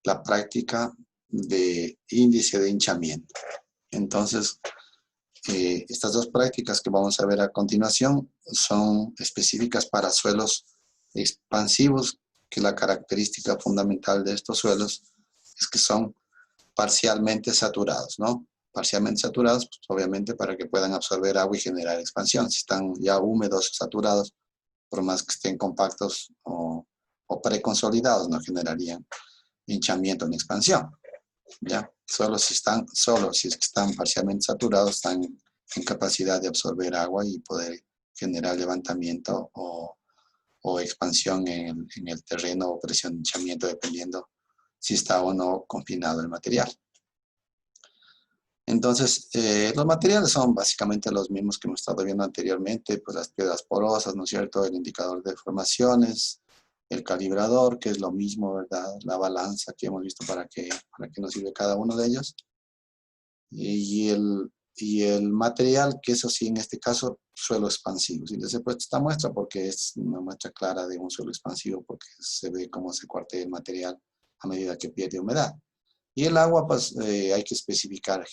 la práctica de índice de hinchamiento. Entonces, estas dos prácticas que vamos a ver a continuación son específicas para suelos expansivos, que la característica fundamental de estos suelos es que son parcialmente saturados, ¿no? Parcialmente saturados, pues, obviamente para que puedan absorber agua y generar expansión. Si están ya húmedos o saturados, por más que estén compactos o preconsolidados, no generarían hinchamiento ni expansión, ¿ya? Solo si es que están parcialmente saturados, están en capacidad de absorber agua y poder generar levantamiento o expansión en el terreno o presión de hinchamiento, dependiendo si está o no confinado el material. Entonces, los materiales son básicamente los mismos que hemos estado viendo anteriormente, pues las piedras porosas, ¿no es cierto?, el indicador de deformaciones, el calibrador, que es lo mismo, ¿verdad?, la balanza que hemos visto para qué nos sirve cada uno de ellos, y el material, que eso sí, en este caso, suelo expansivo. Si les he puesto esta muestra porque es una muestra clara de un suelo expansivo, porque se ve cómo se cuartea el material a medida que pierde humedad. Y el agua, pues hay que especificar.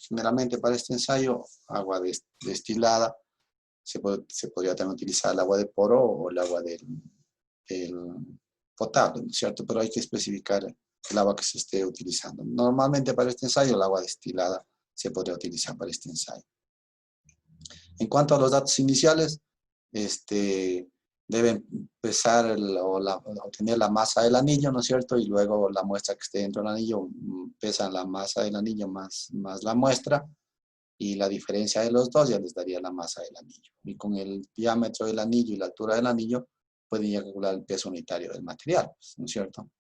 Generalmente para este ensayo, agua destilada. Se podría también utilizar el agua de poro o el agua del potable, ¿no es cierto? Pero hay que especificar el agua que se esté utilizando. Normalmente para este ensayo, el agua destilada se podría utilizar para este ensayo. En cuanto a los datos iniciales, deben pesar o tener la masa del anillo, ¿no es cierto? Y luego la muestra que esté dentro del anillo, pesan la masa del anillo más la muestra, y la diferencia de los dos ya les daría la masa del anillo. Y con el diámetro del anillo y la altura del anillo, pueden ya calcular el peso unitario del material, ¿no es cierto?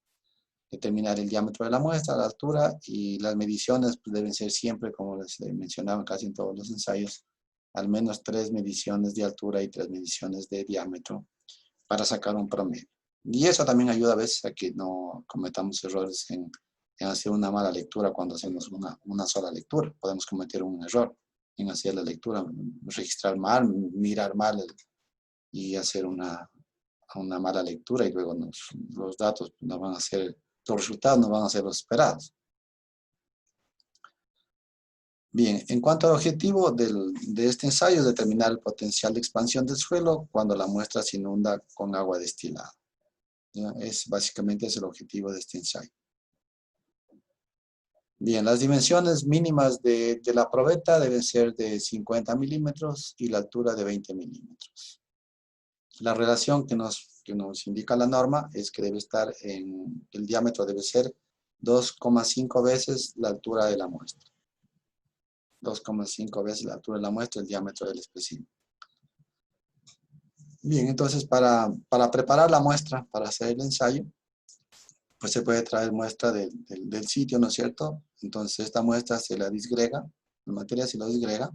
Determinar el diámetro de la muestra, la altura, y las mediciones pues, deben ser siempre, como les mencionaba casi en todos los ensayos, al menos 3 mediciones de altura y 3 mediciones de diámetro para sacar un promedio. Y eso también ayuda a veces a que no cometamos errores en hacer una mala lectura cuando hacemos una sola lectura. Podemos cometer un error en hacer la lectura, registrar mal, mirar mal y hacer una mala lectura, y luego los datos no van a ser, los resultados no van a ser los esperados. Bien, en cuanto al objetivo de este ensayo, es determinar el potencial de expansión del suelo cuando la muestra se inunda con agua destilada. Básicamente es el objetivo de este ensayo. Bien, las dimensiones mínimas de la probeta deben ser de 50 milímetros y la altura de 20 milímetros. La relación que nos indica la norma es que debe estar el diámetro debe ser 2,5 veces la altura de la muestra. 2,5 veces la altura de la muestra, el diámetro del espécimen. Bien, entonces para preparar la muestra, para hacer el ensayo, pues se puede traer muestra del sitio, ¿no es cierto? Entonces esta muestra se la disgrega, el material se lo disgrega,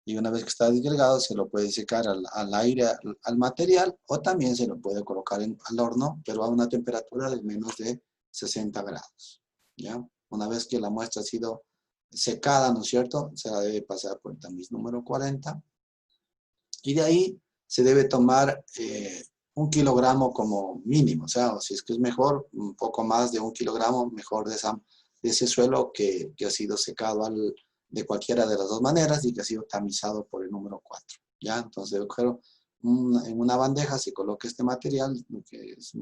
y una vez que está disgregado se lo puede secar al aire, al material, o también se lo puede colocar al horno, pero a una temperatura de menos de 60 grados. ¿Ya? Una vez que la muestra ha sido secada, ¿no es cierto? Se la debe pasar por el tamiz número 40. Y de ahí se debe tomar 1 kilogramo como mínimo. O sea, si es que es mejor, un poco más de 1 kilogramo, mejor de ese suelo que ha sido secado de cualquiera de las dos maneras y que ha sido tamizado por el número 4. ¿Ya? Entonces, en una bandeja se coloca este material, que es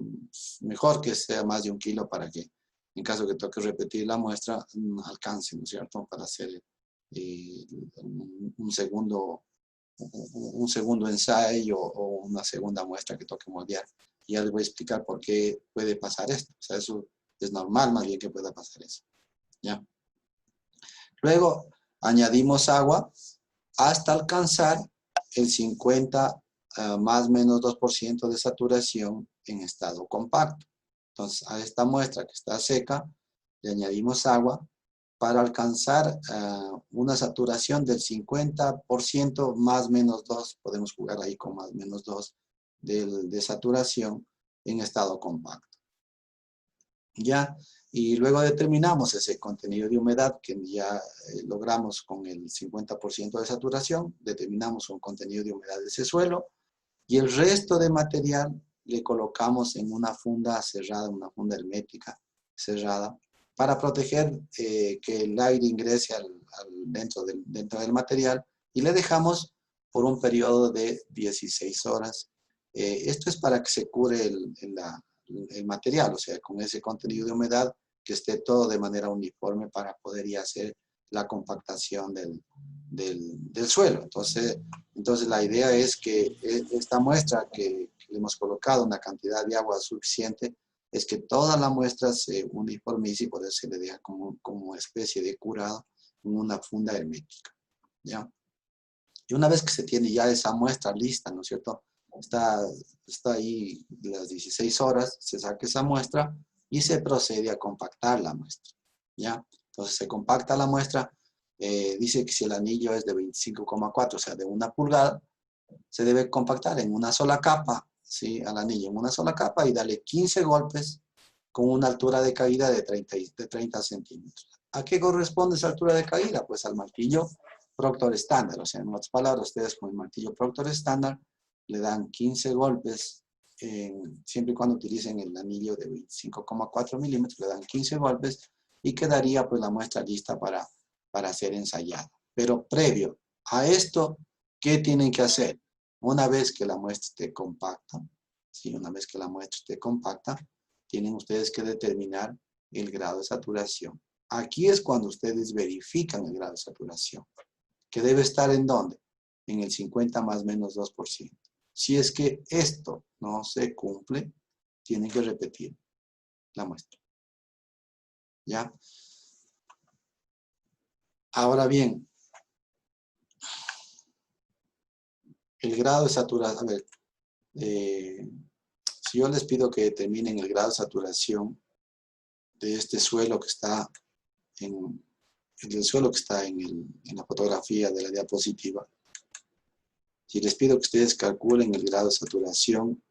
mejor que sea más de 1 kilo para que, en caso que toque repetir la muestra, alcance, ¿no es cierto?, para hacer un segundo ensayo o una segunda muestra que toque moldear. Y ya les voy a explicar por qué puede pasar esto. O sea, eso es normal más bien que pueda pasar eso. ¿Ya? Luego añadimos agua hasta alcanzar el 50 más menos 2% de saturación en estado compacto. Entonces a esta muestra que está seca le añadimos agua para alcanzar una saturación del 50% más menos 2, podemos jugar ahí con más menos 2 de saturación en estado compacto. ¿Ya? Y luego determinamos ese contenido de humedad que ya logramos con el 50% de saturación, determinamos un contenido de humedad de ese suelo, y el resto de material le colocamos en una funda cerrada, una funda hermética cerrada, para proteger que el aire ingrese dentro del material, y le dejamos por un periodo de 16 horas. Esto es para que se cure el material, o sea, con ese contenido de humedad, que esté todo de manera uniforme para poder ya hacer la compactación del suelo. Entonces la idea es que esta muestra que le hemos colocado una cantidad de agua suficiente, es que toda la muestra se uniformice, y por eso se le deja como especie de curado en una funda hermética, ¿ya? Y una vez que se tiene ya esa muestra lista, ¿no es cierto? Está ahí las 16 horas, se saca esa muestra y se procede a compactar la muestra, ¿ya? Entonces se compacta la muestra, dice que si el anillo es de 25,4, o sea, de 1 pulgada, se debe compactar en una sola capa, ¿sí? Al anillo en una sola capa, y darle 15 golpes con una altura de caída de 30 centímetros. ¿A qué corresponde esa altura de caída? Pues al martillo Proctor estándar. O sea, en otras palabras, ustedes con el martillo Proctor estándar le dan 15 golpes, siempre y cuando utilicen el anillo de 25,4 milímetros, le dan 15 golpes y quedaría pues la muestra lista para ser ensayada. Pero previo a esto, ¿qué tienen que hacer? Una vez que la muestra esté compacta, ¿sí? Una vez que la muestra esté compacta, tienen ustedes que determinar el grado de saturación. Aquí es cuando ustedes verifican el grado de saturación, que debe estar ¿en dónde? En el 50 más menos 2%. Si es que esto no se cumple, tienen que repetir la muestra. ¿Ya? Ahora bien, el grado de saturación, a ver, si yo les pido que determinen el grado de saturación de este suelo que está en la fotografía de la diapositiva, si les pido que ustedes calculen el grado de saturación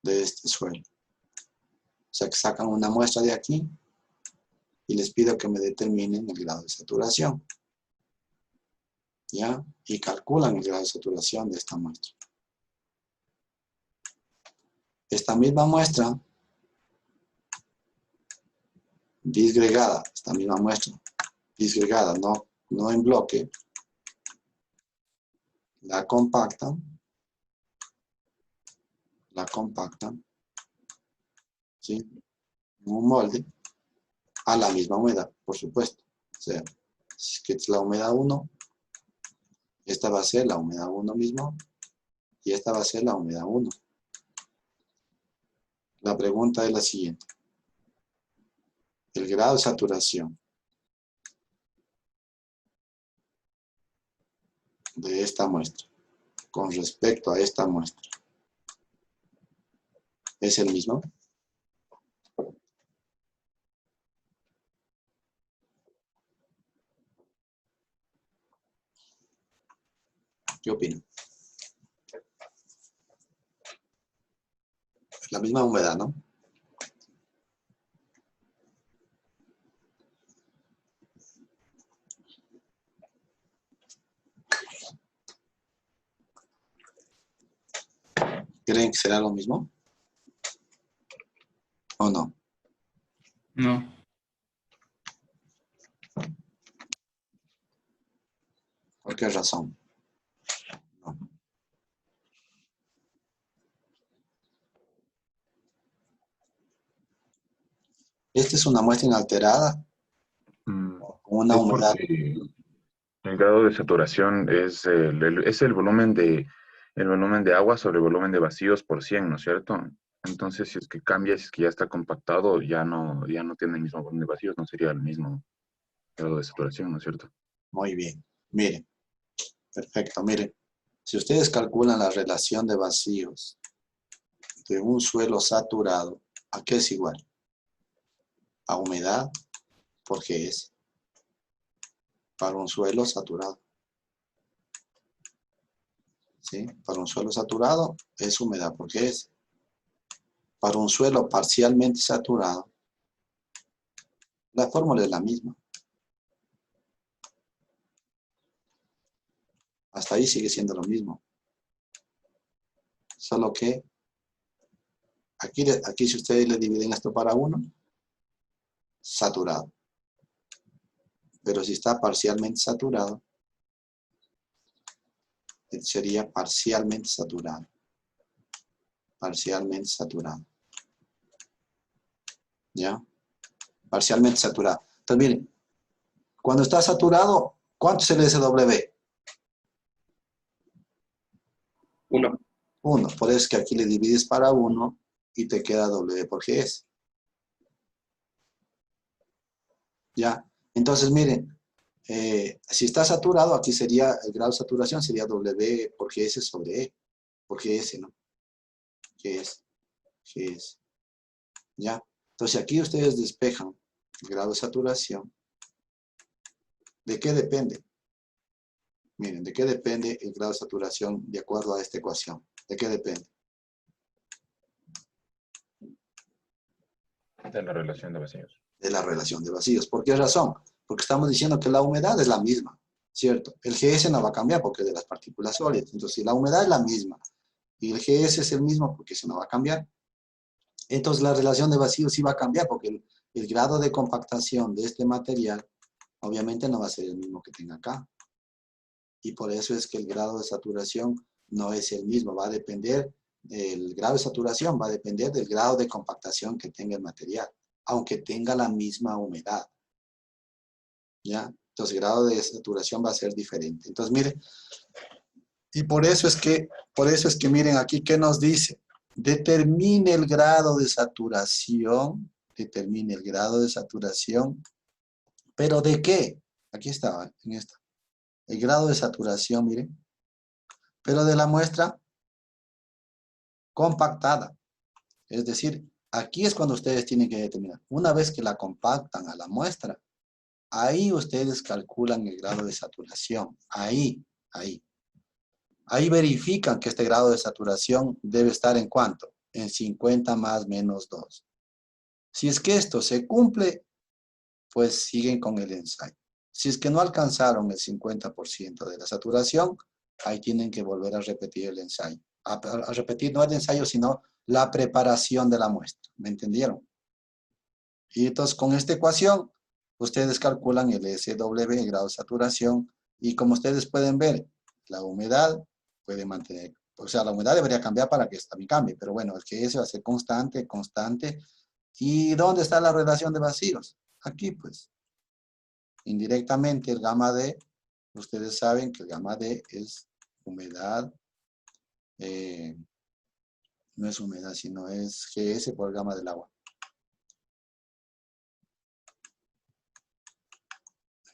de este suelo, o sea que sacan una muestra de aquí y les pido que me determinen el grado de saturación, ¿ya? Y calculan el grado de saturación de esta muestra. Esta misma muestra disgregada, no en bloque, la compactan, ¿sí? En un molde, a la misma humedad, por supuesto. O sea, si es la humedad 1, esta va a ser la humedad 1 mismo, y esta va a ser la humedad 1. La pregunta es la siguiente. El grado de saturación de esta muestra con respecto a esta muestra, ¿es el mismo? ¿Qué opinan? La misma humedad, ¿no? ¿Creen que será lo mismo? ¿O no? No. ¿Por qué razón? No. Esta es una muestra inalterada, con una Es humedad. porque el grado de saturación es el volumen de agua sobre el volumen de vacíos por 100, ¿no es cierto? Entonces, si es que cambia, si es que ya está compactado, ya no tiene el mismo volumen de vacíos, no sería el mismo grado de saturación, ¿no es cierto? Muy bien. Miren, perfecto. Miren, si ustedes calculan la relación de vacíos de un suelo saturado, ¿a qué es igual? A humedad, porque es para un suelo saturado. ¿Sí? Para un suelo saturado es humedad, porque es para un suelo parcialmente saturado. La fórmula es la misma. Hasta ahí sigue siendo lo mismo. Solo que aquí si ustedes le dividen esto para 1, saturado. Pero si está parcialmente saturado, sería parcialmente saturado. Parcialmente saturado. ¿Ya? Parcialmente saturado. Entonces, miren, cuando está saturado, ¿cuánto es el SW? 1. 1. Por eso es que aquí le divides para 1 y te queda W por GS. ¿Ya? Entonces, miren, si está saturado, aquí sería, el grado de saturación sería W por GS sobre E. Por GS, ¿no? GS. ¿Ya? Entonces, aquí ustedes despejan el grado de saturación. ¿De qué depende? Miren, ¿de qué depende el grado de saturación de acuerdo a esta ecuación? ¿De qué depende? De la relación de vacíos. De la relación de vacíos. ¿Por qué razón? Porque estamos diciendo que la humedad es la misma, ¿cierto? El GS no va a cambiar porque es de las partículas sólidas. Entonces, si la humedad es la misma y el GS es el mismo porque eso no va a cambiar, entonces la relación de vacíos sí va a cambiar porque el grado de compactación de este material obviamente no va a ser el mismo que tenga acá. Y por eso es que el grado de saturación no es el mismo, va a depender, el grado de saturación va a depender del grado de compactación que tenga el material, aunque tenga la misma humedad. ¿Ya? Entonces el grado de saturación va a ser diferente. Entonces miren, y por eso es que miren aquí, ¿qué nos dice? Determine el grado de saturación, ¿pero de qué? Aquí estaba, en esta. El grado de saturación, miren, pero de la muestra compactada. Es decir, aquí es cuando ustedes tienen que determinar. Una vez que la compactan a la muestra, ahí ustedes calculan el grado de saturación. Ahí. Ahí verifican que este grado de saturación debe estar ¿en cuánto? En 50 más menos 2. Si es que esto se cumple, pues siguen con el ensayo. Si es que no alcanzaron el 50% de la saturación, ahí tienen que volver a repetir el ensayo. A repetir no el ensayo, sino la preparación de la muestra. ¿Me entendieron? Y entonces con esta ecuación, ustedes calculan el SW, el grado de saturación, y como ustedes pueden ver, la humedad puede mantener, o sea, la humedad debería cambiar para que esta también cambie, pero bueno, el GS va a ser constante. ¿Y dónde está la relación de vacíos? Aquí pues. Indirectamente el gamma D, ustedes saben que el gamma D es humedad, no es humedad, sino es GS por el gamma del agua.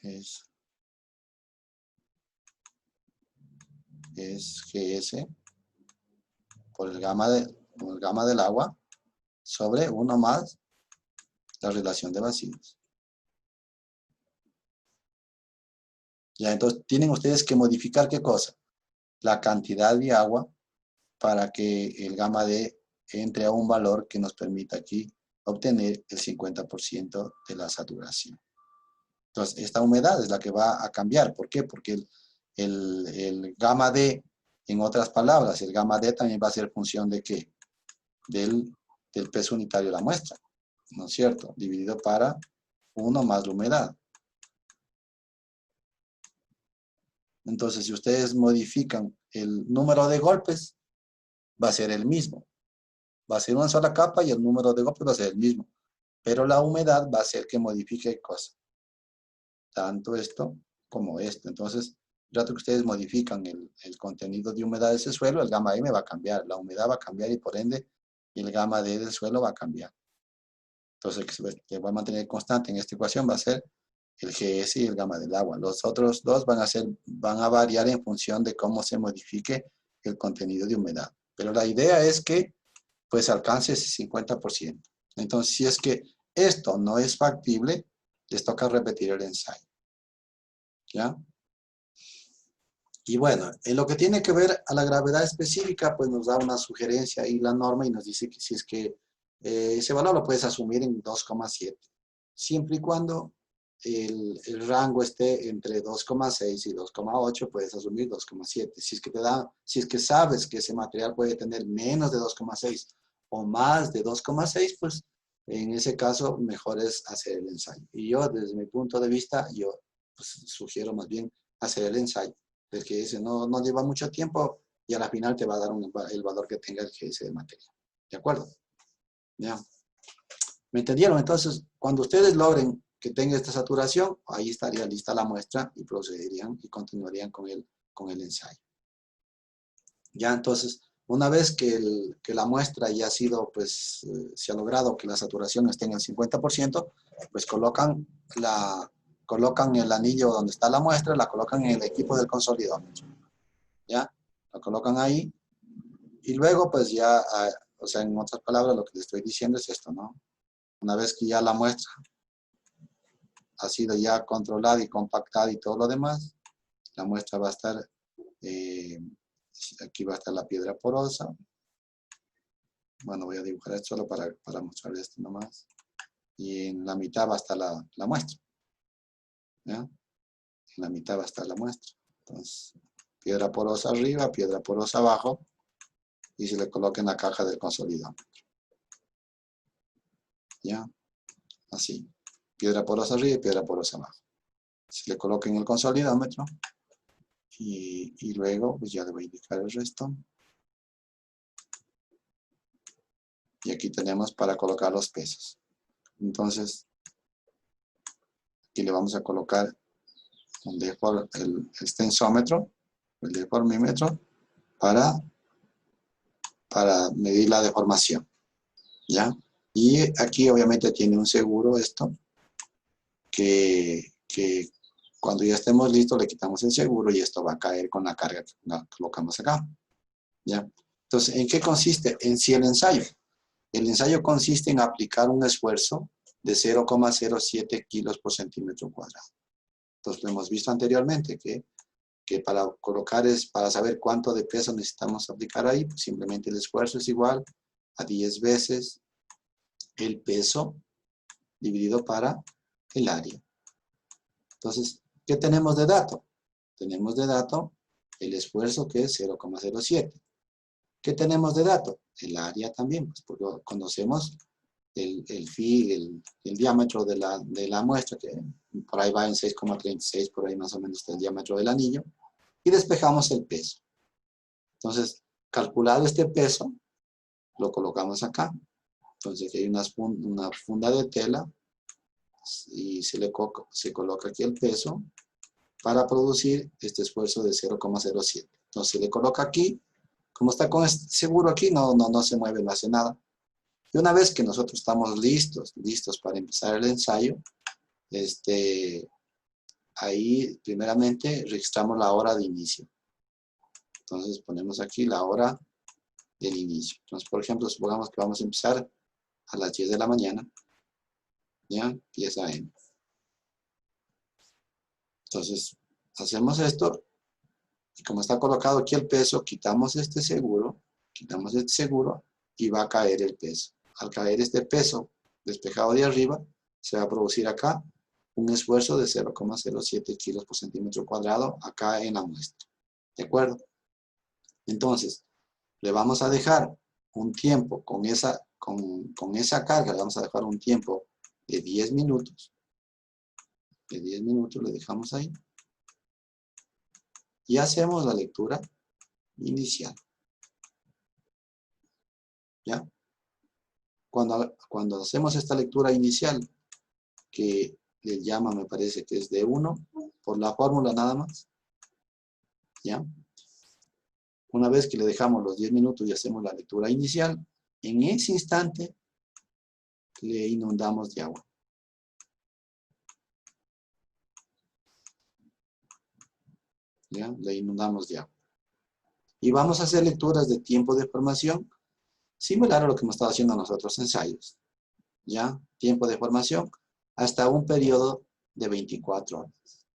Es GS por el gamma del agua sobre 1 más la relación de vacíos. Ya, entonces tienen ustedes que modificar ¿qué cosa? La cantidad de agua para que el gamma D entre a un valor que nos permita aquí obtener el 50% de la saturación. Entonces, esta humedad es la que va a cambiar. ¿Por qué? Porque el gamma D, en otras palabras, el gamma D también va a ser función de ¿qué? Del peso unitario de la muestra, ¿no es cierto? Dividido para 1 más la humedad. Entonces, si ustedes modifican el número de golpes, va a ser el mismo. Va a ser una sola capa y el número de golpes va a ser el mismo. Pero la humedad va a ser que modifique cosas. Tanto esto como esto. Entonces, el rato que ustedes modifican el contenido de humedad de ese suelo, el gamma M va a cambiar. La humedad va a cambiar y por ende, el gamma D del suelo va a cambiar. Entonces, el que va a mantener constante en esta ecuación va a ser el GS y el gamma del agua. Los otros dos van a variar en función de cómo se modifique el contenido de humedad. Pero la idea es que pues alcance ese 50%. Entonces, si es que esto no es factible, les toca repetir el ensayo. ¿Ya? Y bueno, en lo que tiene que ver a la gravedad específica, pues nos da una sugerencia ahí la norma y nos dice que si es que ese valor lo puedes asumir en 2,7. Siempre y cuando el rango esté entre 2,6 y 2,8, puedes asumir 2,7. Si es que sabes que ese material puede tener menos de 2,6 o más de 2,6, pues en ese caso mejor es hacer el ensayo. Y yo, desde mi punto de vista, yo pues, sugiero más bien hacer el ensayo, porque ese no lleva mucho tiempo y a la final te va a dar el valor que tenga el GS de materia. ¿De acuerdo? ¿Ya? ¿Me entendieron? Entonces, cuando ustedes logren que tenga esta saturación, ahí estaría lista la muestra y procederían y continuarían con el ensayo. Ya, entonces, una vez que la muestra ya ha sido, pues, se ha logrado que la saturación esté en el 50%, pues colocan el anillo donde está la muestra, la colocan en el equipo del consolidómetro. ¿Ya? La colocan ahí y luego, pues ya, o sea, en otras palabras, lo que les estoy diciendo es esto, ¿no? Una vez que ya la muestra ha sido ya controlada y compactada y todo lo demás, la muestra va a estar, aquí va a estar la piedra porosa. Bueno, voy a dibujar esto solo para mostrar esto nomás. Y en la mitad va a estar la muestra. ¿Ya? En la mitad va a estar la muestra. Entonces, piedra porosa arriba, piedra porosa abajo, y se le coloca en la caja del consolidómetro. ¿Ya? Así. Piedra porosa arriba y piedra porosa abajo. Se le coloca en el consolidómetro. Y luego, pues ya le voy a indicar el resto. Y aquí tenemos para colocar los pesos. Entonces, aquí le vamos a colocar el tensómetro, el deformímetro, para medir la deformación. ¿Ya? Y aquí obviamente tiene un seguro esto, que cuando ya estemos listos le quitamos el seguro y esto va a caer con la carga que colocamos acá. ¿Ya? Entonces, ¿en qué consiste en sí el ensayo? El ensayo consiste en aplicar un esfuerzo de 0,07 kilos por centímetro cuadrado. Entonces, lo hemos visto anteriormente, que para para saber cuánto de peso necesitamos aplicar ahí, pues simplemente el esfuerzo es igual a 10 veces el peso dividido para el área. Entonces, ¿qué tenemos de dato? Tenemos de dato el esfuerzo, que es 0,07. ¿Qué tenemos de dato? El área también, pues porque conocemos el diámetro de la muestra, que por ahí va en 6,36, por ahí más o menos está el diámetro del anillo, y despejamos el peso. Entonces, calculado este peso, lo colocamos acá. Entonces, aquí hay una funda de tela, y se coloca aquí el peso para producir este esfuerzo de 0,07. Entonces, se le coloca aquí. Como está con este seguro aquí, no se mueve, no hace nada. Y una vez que nosotros estamos listos para empezar el ensayo, ahí primeramente registramos la hora de inicio. Entonces ponemos aquí la hora del inicio. Entonces, por ejemplo, supongamos que vamos a empezar a las 10 de la mañana. ¿Ya? 10 AM. Entonces, hacemos esto. Y como está colocado aquí el peso, quitamos este seguro y va a caer el peso. Al caer este peso despejado de arriba, se va a producir acá un esfuerzo de 0,07 kilos por centímetro cuadrado acá en la muestra. ¿De acuerdo? Entonces, le vamos a dejar un tiempo con esa carga, le vamos a dejar un tiempo de 10 minutos. De 10 minutos le dejamos ahí. Y hacemos la lectura inicial. ¿Ya? Cuando hacemos esta lectura inicial, que le llama, me parece que es de 1, por la fórmula nada más. ¿Ya? Una vez que le dejamos los 10 minutos y hacemos la lectura inicial, en ese instante le inundamos de agua. ¿Ya? Le inundamos de agua. Y vamos a hacer lecturas de tiempo de formación, similar a lo que hemos estado haciendo en los otros ensayos. ¿Ya? Tiempo de formación hasta un periodo de 24 horas.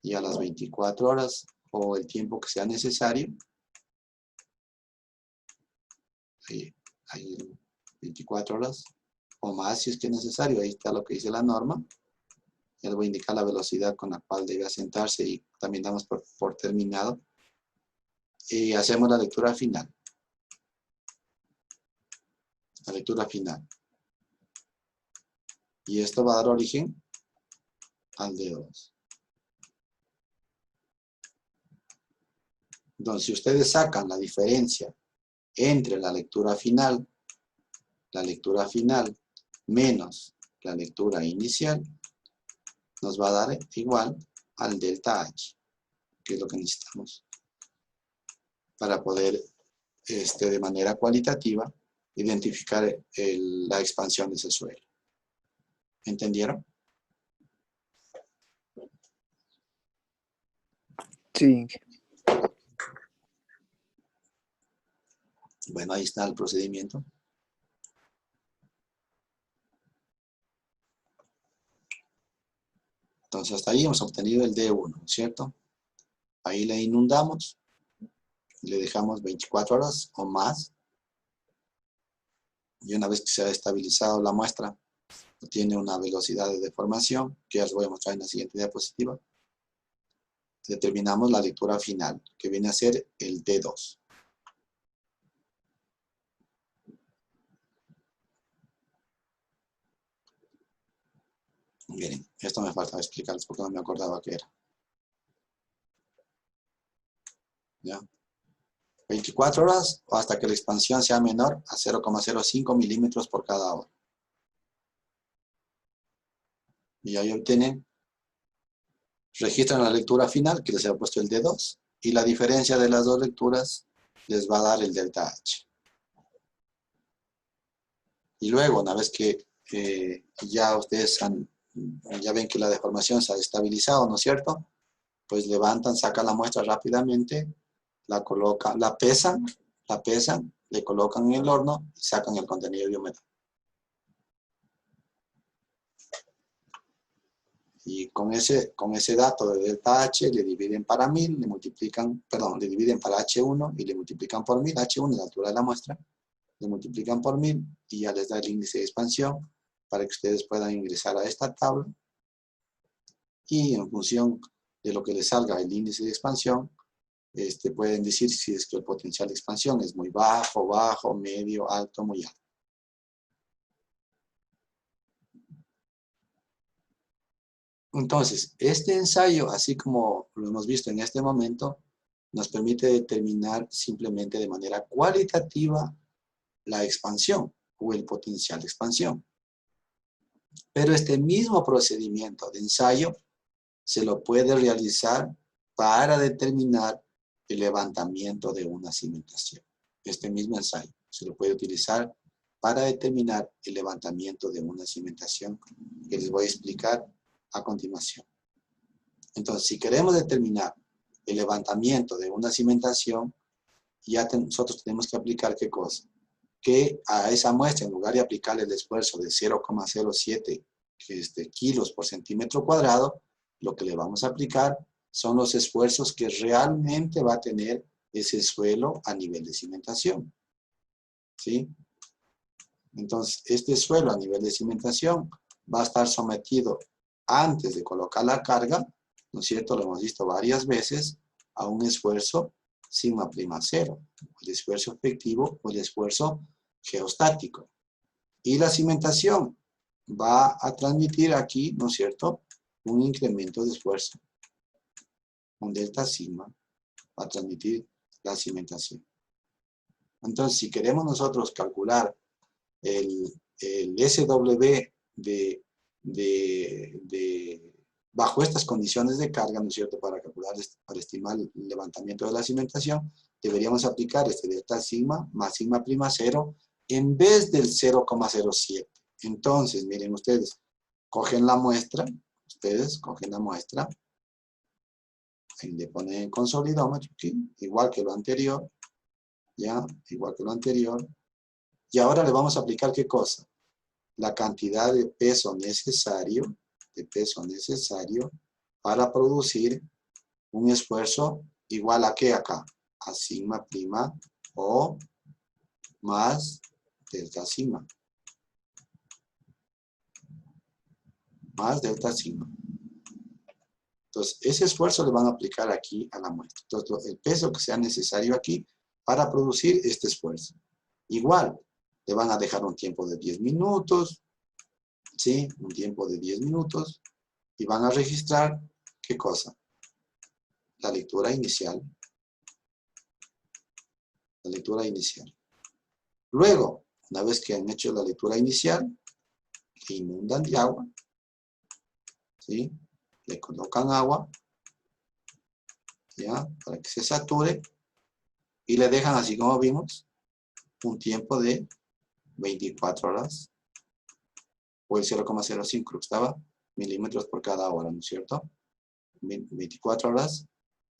Y a las 24 horas, o el tiempo que sea necesario, hay 24 horas o más si es que es necesario, ahí está lo que dice la norma. Ya le voy a indicar la velocidad con la cual debe asentarse y también damos por terminado. Y hacemos la lectura final. La lectura final. Y esto va a dar origen al D2. Entonces, si ustedes sacan la diferencia entre la lectura final menos la lectura inicial, nos va a dar igual al delta H, que es lo que necesitamos para poder, de manera cualitativa, identificar la expansión de ese suelo. ¿Entendieron? Sí. Bueno, ahí está el procedimiento. Entonces, hasta ahí hemos obtenido el D1, ¿cierto? Ahí le inundamos, le dejamos 24 horas o más. Y una vez que se ha estabilizado la muestra, tiene una velocidad de deformación, que ya les voy a mostrar en la siguiente diapositiva. Determinamos la lectura final, que viene a ser el D2. Miren, esto me falta explicarles porque no me acordaba qué era. ¿Ya? 24 horas o hasta que la expansión sea menor a 0,05 milímetros por cada hora. Y ahí obtienen, registran la lectura final, que les he puesto el D2, y la diferencia de las dos lecturas les va a dar el delta H. Y luego, una vez que ya ustedes ya ven que la deformación se ha estabilizado, ¿no es cierto? Pues levantan, sacan la muestra rápidamente, la colocan, la pesan, le colocan en el horno y sacan el contenido de humedad. Y con ese dato de delta H le dividen para 1000, le dividen para H1 y le multiplican por 1000, H1 es la altura de la muestra, le multiplican por 1000 y ya les da el índice de expansión para que ustedes puedan ingresar a esta tabla. Y en función de lo que les salga el índice de expansión, pueden decir si es que el potencial de expansión es muy bajo, medio, alto, muy alto. Entonces, este ensayo, así como lo hemos visto en este momento, nos permite determinar simplemente de manera cualitativa la expansión o el potencial de expansión. Pero este mismo procedimiento de ensayo se lo puede realizar para determinar el levantamiento de una cimentación. Este mismo ensayo se lo puede utilizar para determinar el levantamiento de una cimentación que les voy a explicar a continuación. Entonces, si queremos determinar el levantamiento de una cimentación, ya nosotros tenemos que aplicar ¿qué cosa? Que a esa muestra, en lugar de aplicarle el esfuerzo de 0,07 kilos por centímetro cuadrado, lo que le vamos a aplicar son los esfuerzos que realmente va a tener ese suelo a nivel de cimentación. ¿Sí? Entonces, este suelo a nivel de cimentación va a estar sometido antes de colocar la carga, ¿no es cierto? Lo hemos visto varias veces, a un esfuerzo sigma prima cero, el esfuerzo efectivo o el esfuerzo geostático. Y la cimentación va a transmitir aquí, ¿no es cierto?, un incremento de esfuerzo. Un delta sigma va a transmitir la cimentación. Entonces, si queremos nosotros calcular el SW bajo estas condiciones de carga, ¿no es cierto?, para calcular, para estimar el levantamiento de la cimentación, deberíamos aplicar este delta sigma más sigma prima cero en vez del 0,07. Entonces, miren ustedes, cogen la muestra, ahí le ponen el consolidómetro aquí, igual que lo anterior, ya, igual que lo anterior, y ahora le vamos a aplicar ¿qué cosa? La cantidad de peso necesario para producir un esfuerzo igual a ¿qué acá? A sigma prima o más delta sigma. Más delta sigma. Entonces, ese esfuerzo le van a aplicar aquí a la muestra. Entonces, el peso que sea necesario aquí para producir este esfuerzo. Igual, le van a dejar un tiempo de 10 minutos ¿sí? Un tiempo de 10 minutos. Y van a registrar, ¿qué cosa? La lectura inicial. La lectura inicial. Luego, una vez que han hecho la lectura inicial, le inundan de agua, ¿sí? Le colocan agua, ¿ya? Para que se sature, y le dejan, así como vimos, un tiempo de 24 horas, o el 0,05, creo que estaba, milímetros por cada hora, ¿no es cierto? 24 horas,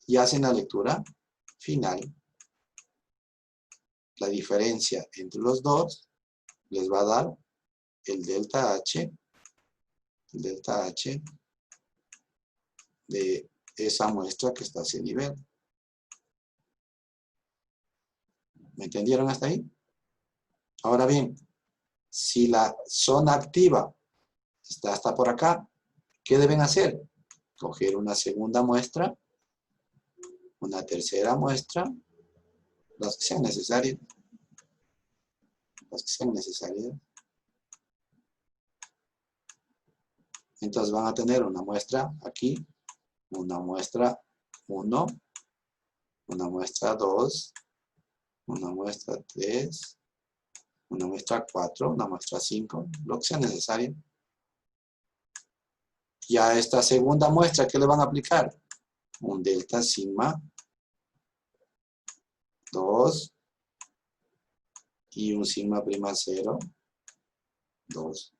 y hacen la lectura final. La diferencia entre los dos les va a dar el delta H de esa muestra que está a ese nivel. ¿Me entendieron hasta ahí? Ahora bien, si la zona activa está hasta por acá, ¿qué deben hacer? Coger una segunda muestra, una tercera muestra, las que sean necesarias. Las que sean necesarias. Entonces van a tener una muestra aquí, una muestra 1, una muestra 2, una muestra 3, una muestra 4, una muestra 5, lo que sea necesario. Y a esta segunda muestra, ¿qué le van a aplicar? Un delta sigma 2 y un sigma prima 0, 2.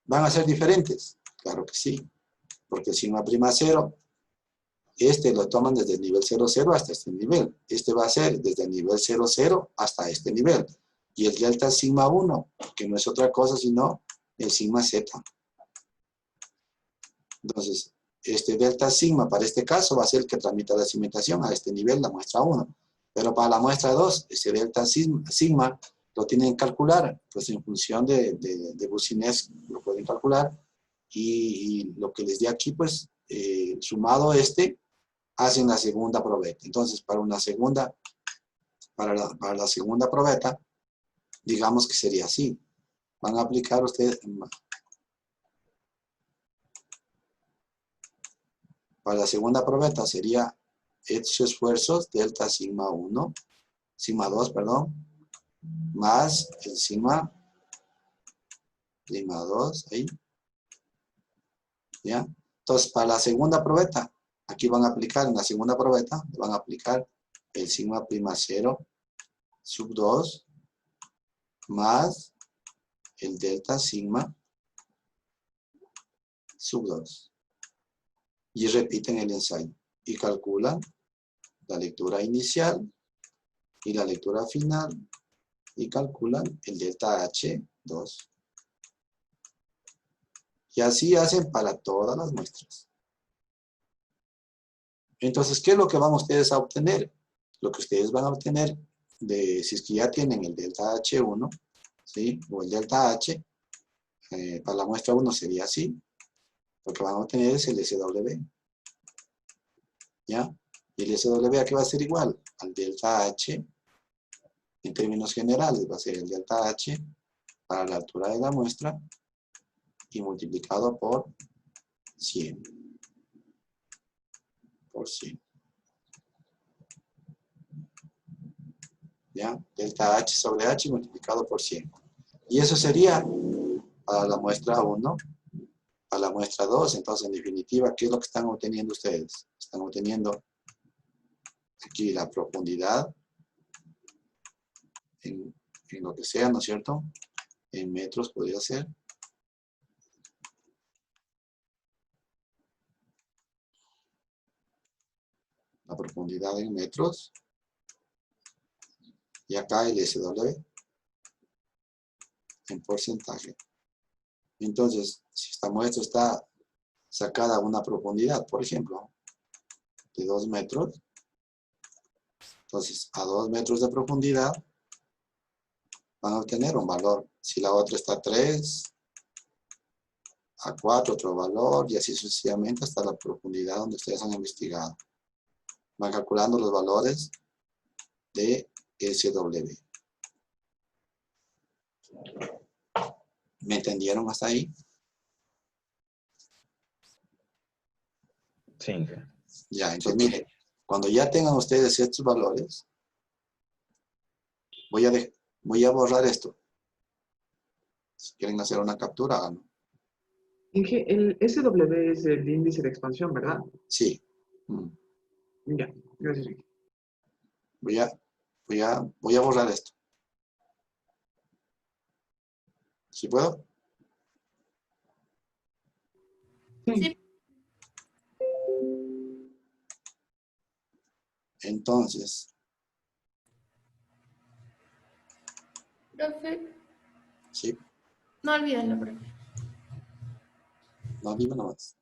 ¿Van a ser diferentes? Claro que sí, porque el sigma prima 0, este lo toman desde el nivel 00 hasta este nivel. Este va a ser desde el nivel 00 hasta este nivel. Y el delta sigma 1, que no es otra cosa sino el sigma z. Entonces, este delta sigma para este caso va a ser el que tramita la cimentación a este nivel, la muestra 1. Pero para la muestra 2, ese delta sigma lo tienen que calcular, pues en función de Boussinesq lo pueden calcular. Y lo que les di aquí, pues, sumado hacen la segunda probeta. Entonces, para la segunda probeta, digamos que sería así. Van a aplicar ustedes, para la segunda probeta sería hechos esfuerzos, delta sigma 1, sigma 2, perdón, más el sigma 2, ahí. ¿Ya? Entonces, para la segunda probeta, aquí van a aplicar, en la segunda probeta, van a aplicar el sigma prima 0 sub 2 más el delta sigma sub 2. Y repiten el ensayo. Y calculan la lectura inicial y la lectura final. Y calculan el delta H2. Y así hacen para todas las muestras. Entonces, ¿qué es lo que van ustedes a obtener? Lo que ustedes van a obtener, si es que ya tienen el delta H1, ¿sí? O el delta H, para la muestra 1 sería así. Lo que van a obtener es el SW. ¿Ya? Y el SW aquí va a ser igual al delta H, en términos generales, va a ser el delta H para la altura de la muestra y multiplicado por 100. Por 100. ¿Ya? Delta H sobre H multiplicado por 100. Y eso sería para la muestra 1, para la muestra 2. Entonces, en definitiva, ¿qué es lo que están obteniendo ustedes? Están obteniendo aquí la profundidad en lo que sea, ¿no es cierto? En metros podría ser. La profundidad en metros. Y acá el SW en porcentaje. Entonces, si esta muestra está sacada a una profundidad, por ejemplo, de 2 metros, entonces a 2 metros de profundidad van a obtener un valor. Si la otra está a 3, a 4 otro valor, y así sucesivamente hasta la profundidad donde ustedes han investigado. Van calculando los valores de SW. ¿Me entendieron hasta ahí? Sí, Inge. Ya, Sí, entonces pues. mire, cuando ya tengan ustedes estos valores, voy a borrar esto. Si quieren hacer una captura, háganlo. Inge, el SW es el índice de expansión, ¿verdad? Sí. Mm. Ya, gracias, Inge. Voy a borrar esto. ¿Sí puedo? Sí. Entonces, Profe, sí, no olvídalo, profe. no, dime nomás.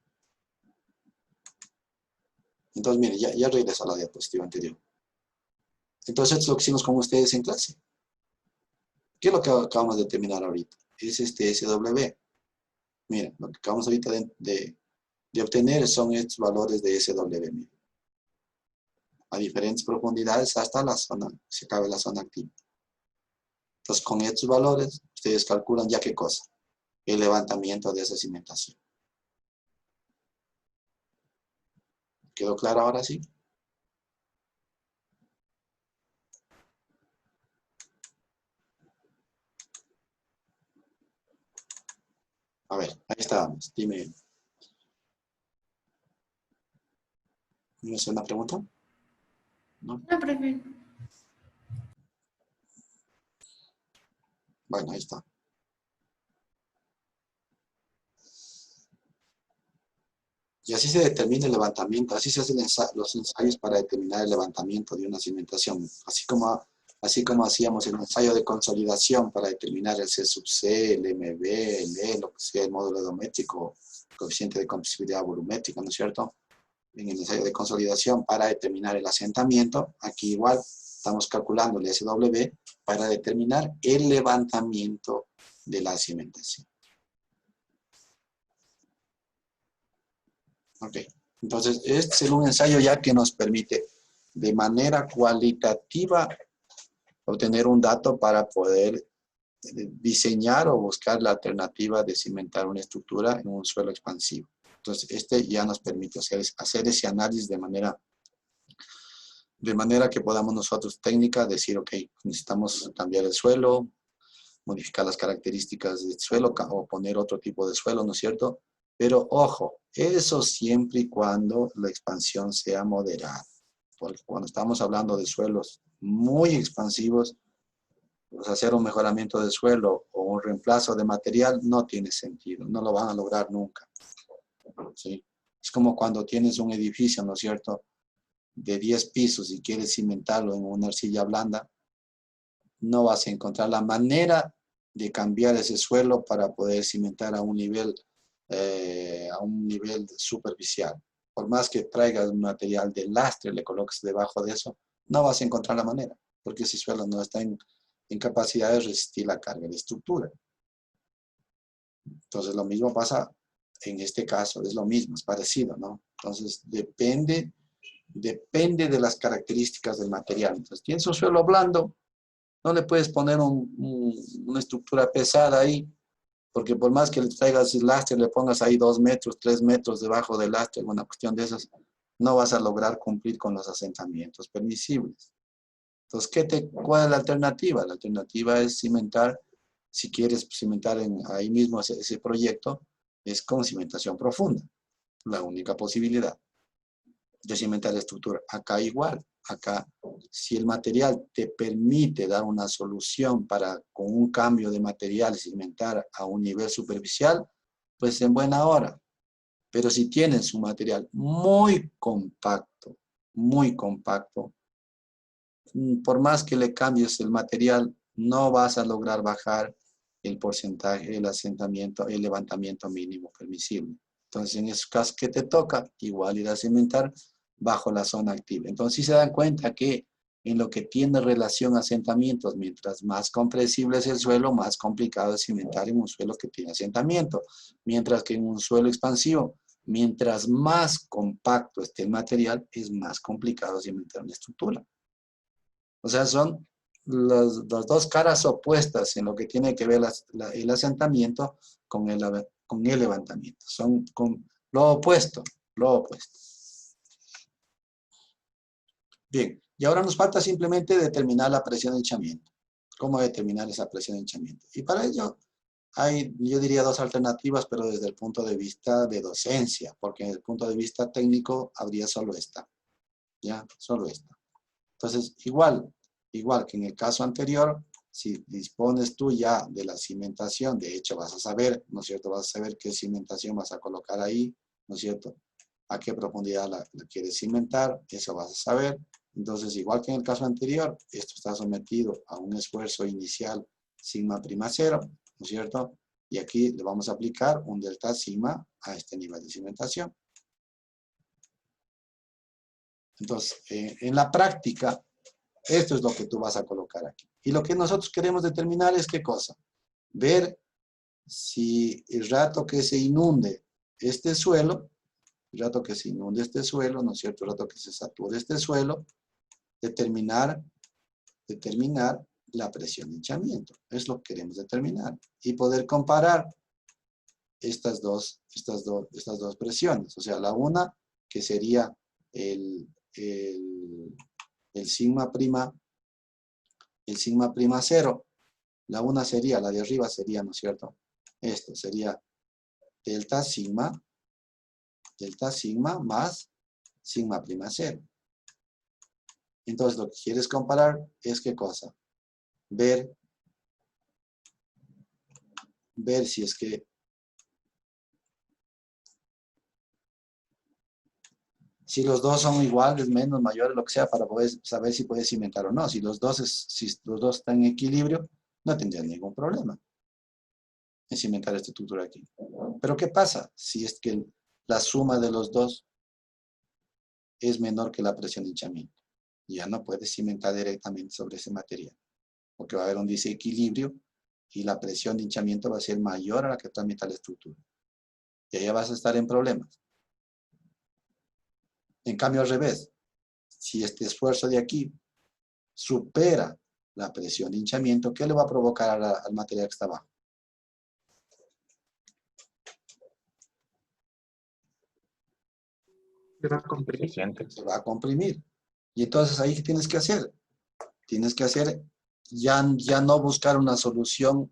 Entonces, mire, ya regreso a la diapositiva anterior. Entonces, esto es lo que hicimos con ustedes en clase. ¿Qué es lo que acabamos de terminar ahorita? Es este SW. Miren, lo que acabamos ahorita de obtener son estos valores de SW. Miren. A diferentes profundidades hasta la zona, se acabe la zona activa. Entonces, con estos valores, ustedes calculan ya qué cosa. El levantamiento de esa cimentación. ¿Quedó claro ahora sí? A ver, ahí estábamos. Dime. ¿No es una pregunta? ¿No? No, profe. Bueno, ahí está. Y así se determina el levantamiento, así se hacen los ensayos para determinar el levantamiento de una cimentación. Así como hacíamos el ensayo de consolidación para determinar el C sub C, el MB, el E, lo que sea, el módulo edométrico, coeficiente de compresibilidad volumétrica, ¿no es cierto? En el ensayo de consolidación para determinar el asentamiento, aquí igual estamos calculando el SW para determinar el levantamiento de la cimentación. Ok, entonces este es un ensayo ya que nos permite de manera cualitativa obtener un dato para poder diseñar o buscar la alternativa de cimentar una estructura en un suelo expansivo. Entonces este ya nos permite hacer ese análisis de manera que podamos nosotros técnica decir, ok, necesitamos cambiar el suelo, modificar las características del suelo o poner otro tipo de suelo, ¿no es cierto? Pero ojo, eso siempre y cuando la expansión sea moderada. Porque cuando estamos hablando de suelos muy expansivos, pues hacer un mejoramiento de suelo o un reemplazo de material no tiene sentido, no lo van a lograr nunca. ¿Sí? Es como cuando tienes un edificio, ¿no es cierto?, de 10 pisos y quieres cimentarlo en una arcilla blanda, no vas a encontrar la manera de cambiar ese suelo para poder cimentar a un nivel superficial. Por más que traigas un material de lastre, le coloques debajo de eso, no vas a encontrar la manera, porque ese suelo no está en capacidad de resistir la carga de la estructura. Entonces lo mismo pasa en este caso, es lo mismo, es parecido, ¿no? Entonces depende de las características del material. Entonces tienes un suelo blando, no le puedes poner una estructura pesada ahí, porque por más que le traigas el lastre, le pongas ahí 2 metros, 3 metros debajo del lastre, alguna cuestión de esas, no vas a lograr cumplir con los asentamientos permisibles. Entonces, ¿cuál es la alternativa? La alternativa es cimentar, si quieres cimentar ahí mismo ese proyecto, es con cimentación profunda. La única posibilidad de cimentar la estructura. Acá igual, acá si el material te permite dar una solución para con un cambio de material cimentar a un nivel superficial, pues en buena hora. Pero si tienes un material muy compacto, por más que le cambies el material, no vas a lograr bajar el porcentaje, el asentamiento, el levantamiento mínimo permisible. Entonces, en esos casos que te toca, igual ir a cimentar bajo la zona activa. Entonces, si se dan cuenta que en lo que tiene relación a asentamientos, mientras más compresible es el suelo, más complicado es cimentar en un suelo que tiene asentamiento. Mientras que en un suelo expansivo, mientras más compacto esté el material, es más complicado cimentar una estructura. O sea, son las dos caras opuestas en lo que tiene que ver el asentamiento con el levantamiento. Son con lo opuesto, lo opuesto. Bien, y ahora nos falta simplemente determinar la presión de hinchamiento. ¿Cómo determinar esa presión de hinchamiento? Y para ello hay, yo diría, dos alternativas, pero desde el punto de vista de docencia, porque desde el punto de vista técnico habría solo esta. ¿Ya? Solo esta. Entonces, igual que en el caso anterior, si dispones tú ya de la cimentación, de hecho vas a saber, ¿no es cierto? Vas a saber qué cimentación vas a colocar ahí, ¿no es cierto? A qué profundidad la quieres cimentar, eso vas a saber. Entonces, igual que en el caso anterior, esto está sometido a un esfuerzo inicial sigma prima 0, ¿no es cierto? Y aquí le vamos a aplicar un delta sigma a este nivel de cimentación. Entonces, en la práctica, esto es lo que tú vas a colocar aquí. Y lo que nosotros queremos determinar es qué cosa. Ver si el rato que se inunde este suelo, ¿no es cierto? El rato que se sature este suelo, determinar la presión de hinchamiento. Es lo que queremos determinar. Y poder comparar estas dos presiones. O sea, la una, que sería el sigma prima 0. La una sería, la de arriba sería, ¿no es cierto? Esto sería delta sigma más sigma prima 0. Entonces, lo que quieres comparar es ¿qué cosa? Ver si es que si los dos son iguales, menos, mayores, lo que sea, para poder saber si puedes cimentar o no. Si los dos están en equilibrio, no tendrías ningún problema en cimentar esta estructura aquí. Pero ¿qué pasa si es que la suma de los dos es menor que la presión de hinchamiento? Ya no puedes cimentar directamente sobre ese material, porque va a haber un desequilibrio y la presión de hinchamiento va a ser mayor a la que transmite la estructura. Y ahí vas a estar en problemas. En cambio, al revés, si este esfuerzo de aquí supera la presión de hinchamiento, ¿qué le va a provocar al material que está abajo? Se va a comprimir. Suficiente. Se va a comprimir. Y entonces ahí, ¿qué tienes que hacer? Tienes que hacer, ya no buscar una solución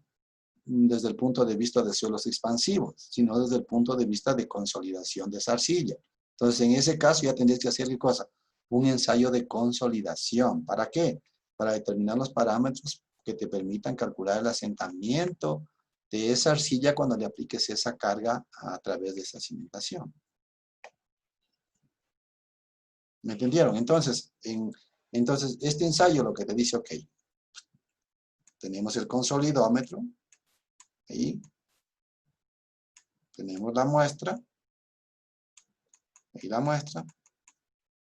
desde el punto de vista de suelos expansivos, sino desde el punto de vista de consolidación de esa arcilla. Entonces, en ese caso ya tendrías que hacer, ¿qué cosa? Un ensayo de consolidación. ¿Para qué? Para determinar los parámetros que te permitan calcular el asentamiento de esa arcilla cuando le apliques esa carga a través de esa cimentación. ¿Me entendieron? Entonces, este ensayo lo que te dice, ok, tenemos el consolidómetro, ahí, tenemos la muestra, ahí la muestra,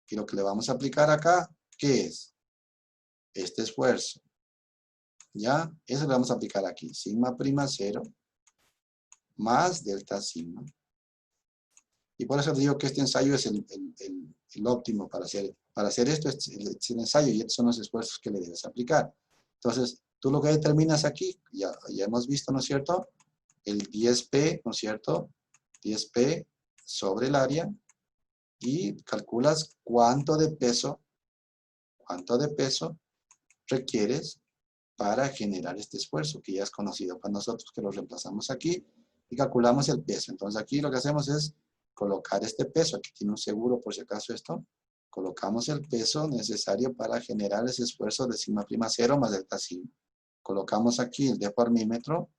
y lo que le vamos a aplicar acá, ¿qué es? Este esfuerzo. ¿Ya? Eso le vamos a aplicar aquí. Sigma prima 0 más delta sigma. Y por eso digo que este ensayo es el óptimo para hacer esto. Es el ensayo y estos son los esfuerzos que le debes aplicar. Entonces, tú lo que determinas aquí, ya hemos visto, ¿no es cierto? El 10P, ¿no es cierto? 10P sobre el área. Y calculas cuánto de peso requieres para generar este esfuerzo que ya es conocido para nosotros, que lo reemplazamos aquí y calculamos el peso. Entonces aquí lo que hacemos es colocar este peso, aquí tiene un seguro por si acaso esto, colocamos el peso necesario para generar ese esfuerzo de sigma prima 0 más delta sigma. Colocamos aquí el deformímetro,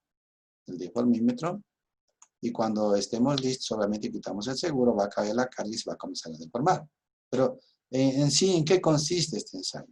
y cuando estemos listos, solamente quitamos el seguro, va a caer la carga y se va a comenzar a deformar. Pero en sí, ¿en qué consiste este ensayo?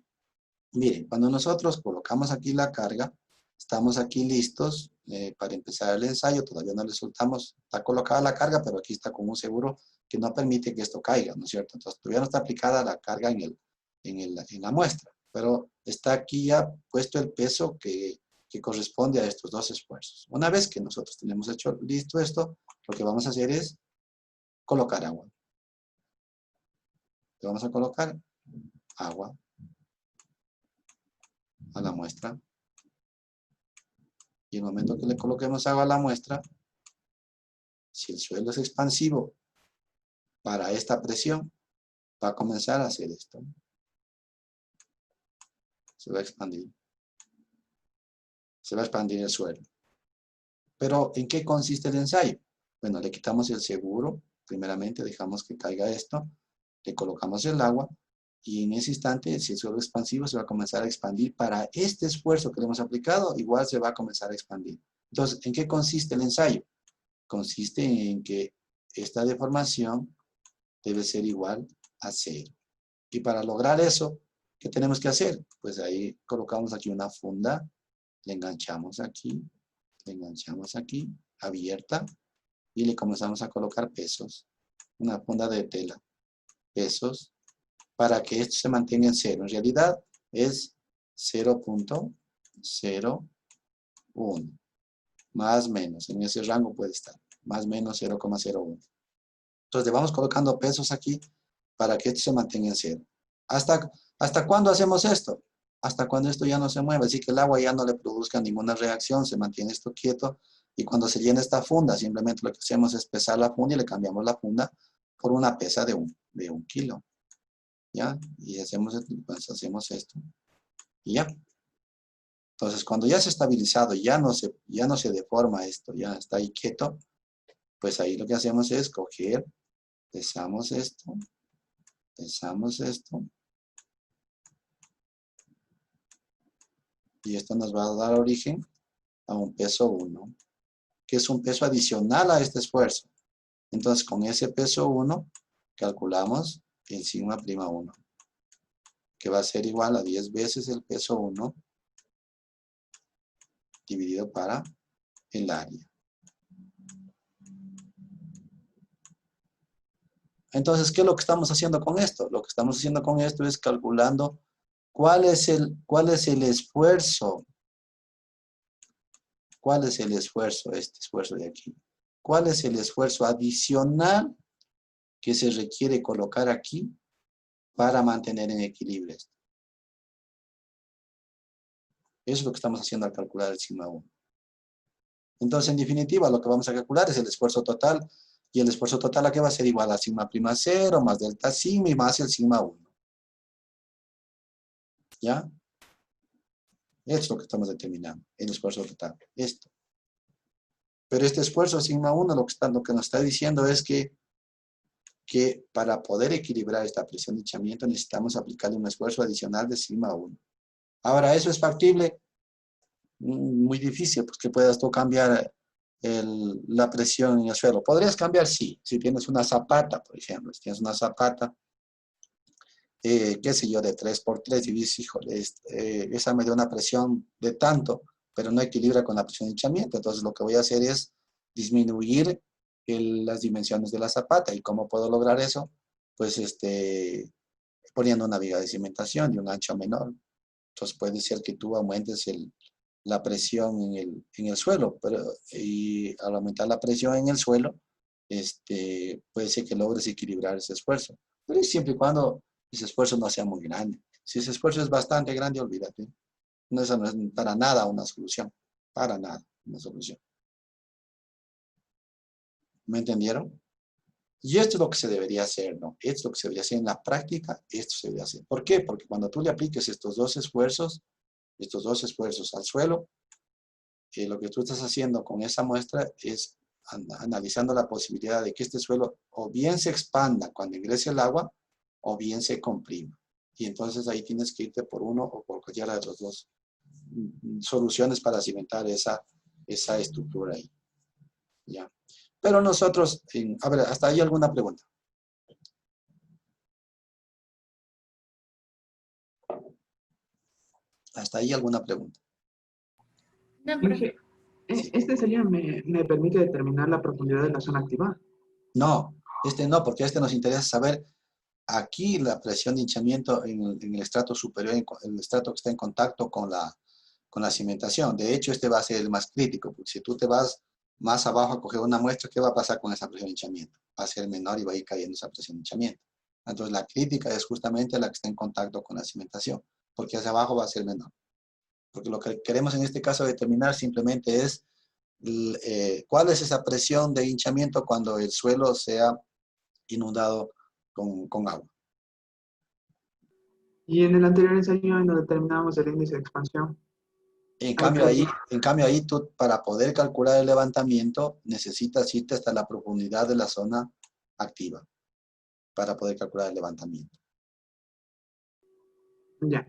Miren, cuando nosotros colocamos aquí la carga, estamos aquí listos para empezar el ensayo, todavía no le soltamos, está colocada la carga, pero aquí está con un seguro que no permite que esto caiga, ¿no es cierto? Entonces todavía no está aplicada la carga en la muestra, pero está aquí ya puesto el peso que corresponde a estos dos esfuerzos. Una vez que nosotros tenemos hecho listo esto, lo que vamos a hacer es colocar agua. Le vamos a colocar agua. a la muestra. Y el momento que le coloquemos agua a la muestra, si el suelo es expansivo para esta presión, va a comenzar a hacer esto. Se va a expandir. Se va a expandir el suelo. Pero, ¿en qué consiste el ensayo? Bueno, le quitamos el seguro. Primeramente, dejamos que caiga esto. Le colocamos el agua. Y en ese instante, si el suelo es expansivo, se va a comenzar a expandir. Para este esfuerzo que le hemos aplicado, igual se va a comenzar a expandir. Entonces, ¿en qué consiste el ensayo? Consiste en que esta deformación debe ser igual a 0. Y para lograr eso, ¿qué tenemos que hacer? Pues ahí colocamos aquí una funda, le enganchamos aquí, abierta, y le comenzamos a colocar pesos. Una funda de tela, pesos, para que esto se mantenga en 0. En realidad es 0.01. Más o menos, en ese rango puede estar. Más o menos 0,01. Entonces le vamos colocando pesos aquí para que esto se mantenga en 0. ¿Hasta cuándo hacemos esto? Hasta cuando esto ya no se mueve, así que el agua ya no le produzca ninguna reacción, se mantiene esto quieto, y cuando se llena esta funda, simplemente lo que hacemos es pesar la funda y le cambiamos la funda por una pesa de un kilo. ¿Ya? Y pues hacemos esto. Y ya. Entonces, cuando ya se ha estabilizado, ya no se deforma esto, ya está ahí quieto, pues ahí lo que hacemos es coger, pesamos esto, y esto nos va a dar origen a un peso 1, que es un peso adicional a este esfuerzo. Entonces, con ese peso 1, calculamos el sigma prima 1, que va a ser igual a 10 veces el peso 1 dividido para el área. Entonces, ¿qué es lo que estamos haciendo con esto? Lo que estamos haciendo con esto es calculando cuál es el esfuerzo. ¿Cuál es el esfuerzo, este esfuerzo de aquí? ¿Cuál es el esfuerzo adicional que se requiere colocar aquí para mantener en equilibrio esto? Eso es lo que estamos haciendo al calcular el sigma 1. Entonces, en definitiva, lo que vamos a calcular es el esfuerzo total. Y el esfuerzo total aquí va a ser igual a sigma prima 0 más delta sigma y más el sigma 1. ¿Ya? Esto es lo que estamos determinando, el esfuerzo total. Esto. Pero este esfuerzo sigma 1 lo que nos está diciendo es que para poder equilibrar esta presión de hinchamiento necesitamos aplicarle un esfuerzo adicional de sigma 1. Ahora, ¿eso es factible? Muy difícil, porque puedas tú cambiar la presión en el suelo. ¿Podrías cambiar? Sí. Si tienes una zapata, por ejemplo. Si tienes una zapata, qué sé yo, de 3x3 y dices, híjole, esa me dio una presión de tanto, pero no equilibra con la presión de hinchamiento. Entonces lo que voy a hacer es disminuir las dimensiones de la zapata. ¿Y cómo puedo lograr eso? Pues poniendo una viga de cimentación de un ancho menor. Entonces puede ser que tú aumentes la presión en el suelo, y al aumentar la presión en el suelo, puede ser que logres equilibrar ese esfuerzo. Pero siempre y cuando ese esfuerzo no sea muy grande. Si ese esfuerzo es bastante grande, olvídate. No, esa no es para nada una solución. Para nada una solución. ¿Me entendieron? Y esto es lo que se debería hacer, ¿no? Esto es lo que se debería hacer en la práctica, esto se debería hacer. ¿Por qué? Porque cuando tú le apliques estos dos esfuerzos al suelo, lo que tú estás haciendo con esa muestra es analizando la posibilidad de que este suelo o bien se expanda cuando ingrese el agua, o bien se comprima. Y entonces ahí tienes que irte por uno o por cualquiera de las dos soluciones para cimentar esa estructura ahí. ¿Ya? Pero nosotros, a ver, ¿hasta ahí alguna pregunta? ¿Hasta ahí alguna pregunta? No, profe. Inge, ¿este ensayo me permite determinar la profundidad de la zona activada? No, no, porque nos interesa saber aquí la presión de hinchamiento en el estrato superior, el estrato que está en contacto con la cimentación. De hecho, va a ser el más crítico, porque si tú te vas más abajo a coger una muestra, ¿qué va a pasar con esa presión de hinchamiento? Va a ser menor y va a ir cayendo esa presión de hinchamiento. Entonces, la crítica es justamente la que está en contacto con la cimentación, porque hacia abajo va a ser menor. Porque lo que queremos en este caso determinar simplemente es cuál es esa presión de hinchamiento cuando el suelo sea inundado con agua. Y en el anterior ensayo en donde determinamos el índice de expansión. En cambio ahí tú para poder calcular el levantamiento necesitas irte hasta la profundidad de la zona activa para poder calcular el levantamiento. Ya.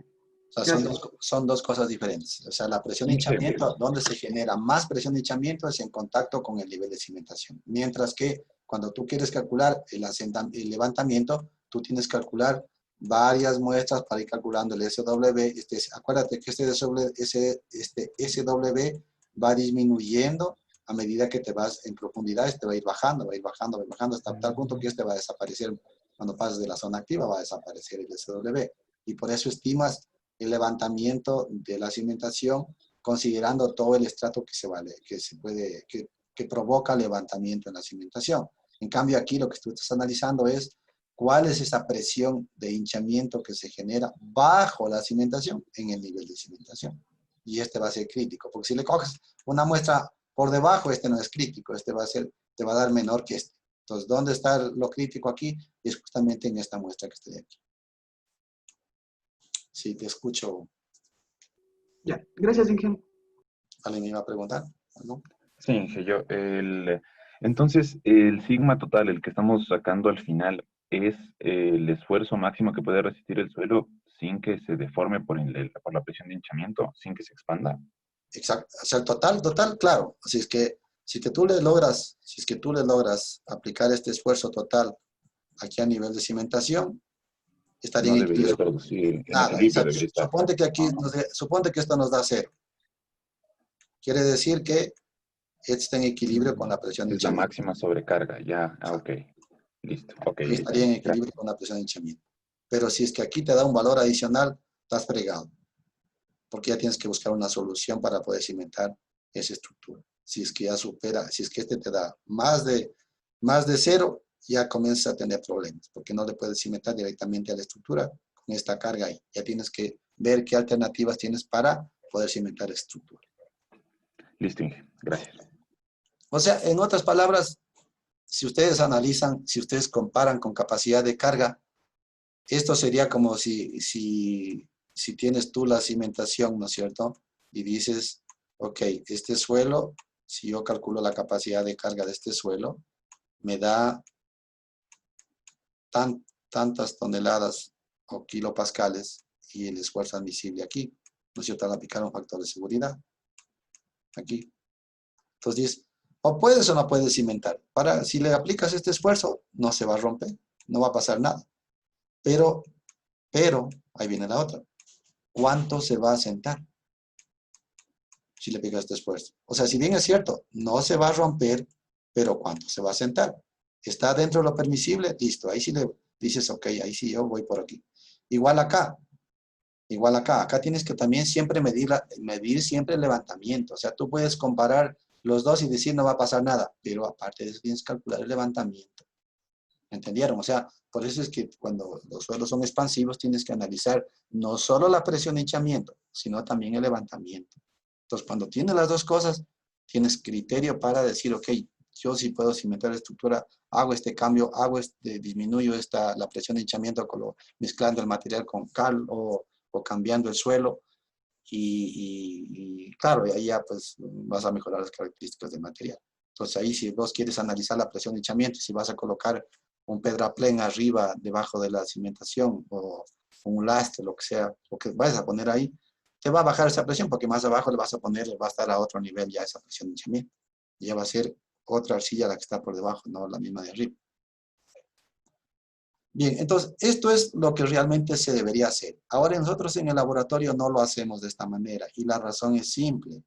O sea, son dos cosas diferentes. O sea, la presión de hinchamiento, donde se genera más presión de hinchamiento es en contacto con el nivel de cimentación. Mientras que cuando tú quieres calcular el levantamiento, tú tienes que calcular varias muestras para ir calculando el SW. Acuérdate que este SW va disminuyendo a medida que te vas en profundidad, te va a ir bajando, hasta tal punto que este va a desaparecer. Cuando pases de la zona activa va a desaparecer el SW. Y por eso estimas el levantamiento de la cimentación considerando todo el estrato que provoca levantamiento en la cimentación. En cambio aquí lo que tú estás analizando es cuál es esa presión de hinchamiento que se genera bajo la cimentación en el nivel de cimentación. Y este va a ser crítico, porque si le coges una muestra por debajo, este no es crítico, te va a dar menor que este. Entonces, ¿dónde está lo crítico aquí? Es justamente en esta muestra que está de aquí. Sí, te escucho. Ya, gracias, Inge. ¿Alguien me iba a preguntar? ¿No? Sí, Inge, entonces, el sigma total, el que estamos sacando al final, es el esfuerzo máximo que puede resistir el suelo sin que se deforme por la presión de hinchamiento, sin que se expanda. Exacto. O sea, el total, claro. Así es que si es que tú le logras aplicar este esfuerzo total aquí a nivel de cimentación, estaría No en debería equilibrio. producir, en Nada. equilibrio debería estar. Suponte que esto nos da 0. Quiere decir que está en equilibrio con la presión de Es la hinchamiento. máxima sobrecarga, ya, ok. Listo, ok. Ahí estaría en equilibrio con la presión de hinchamiento. Pero si es que aquí te da un valor adicional, estás fregado. Porque ya tienes que buscar una solución para poder cimentar esa estructura. Si es que ya supera, si es que este te da más de 0, ya comienzas a tener problemas, porque no le puedes cimentar directamente a la estructura con esta carga ahí. Ya tienes que ver qué alternativas tienes para poder cimentar la estructura. Listo, Inge, gracias. O sea, en otras palabras, si ustedes analizan, si ustedes comparan con capacidad de carga, esto sería como si tienes tú la cimentación, ¿no es cierto? Y dices, ok, este suelo, si yo calculo la capacidad de carga de este suelo, me da tantas toneladas o kilopascales y el esfuerzo admisible aquí, ¿no es cierto? Al aplicar un factor de seguridad, aquí. Entonces dices, o puedes o no puedes cimentar. Si le aplicas este esfuerzo, no se va a romper, no va a pasar nada. Pero, ahí viene la otra. ¿Cuánto se va a asentar si le aplicas este esfuerzo? O sea, si bien es cierto, no se va a romper, pero ¿cuánto se va a asentar? ¿Está dentro de lo permisible? Listo, ahí sí le dices, ok, ahí sí yo voy por aquí. Igual acá. Acá tienes que también siempre medir siempre el levantamiento. O sea, tú puedes comparar los dos y decir no va a pasar nada, pero aparte de eso tienes que calcular el levantamiento. ¿Entendieron? O sea, por eso es que cuando los suelos son expansivos tienes que analizar no solo la presión de hinchamiento, sino también el levantamiento. Entonces, cuando tienes las dos cosas, tienes criterio para decir, ok, yo sí puedo cimentar la estructura, hago este cambio, disminuyo la presión de hinchamiento mezclando el material con cal o cambiando el suelo. Y claro, ahí ya pues vas a mejorar las características del material. Entonces ahí si vos quieres analizar la presión de hinchamiento, si vas a colocar un pedraplén arriba, debajo de la cimentación, o un lastre, lo que sea, lo que vayas a poner ahí, te va a bajar esa presión, porque más abajo le va a estar a otro nivel ya esa presión de hinchamiento. Ya va a ser otra arcilla la que está por debajo, no la misma de arriba. Bien, entonces, esto es lo que realmente se debería hacer. Ahora nosotros en el laboratorio no lo hacemos de esta manera, y la razón es simple.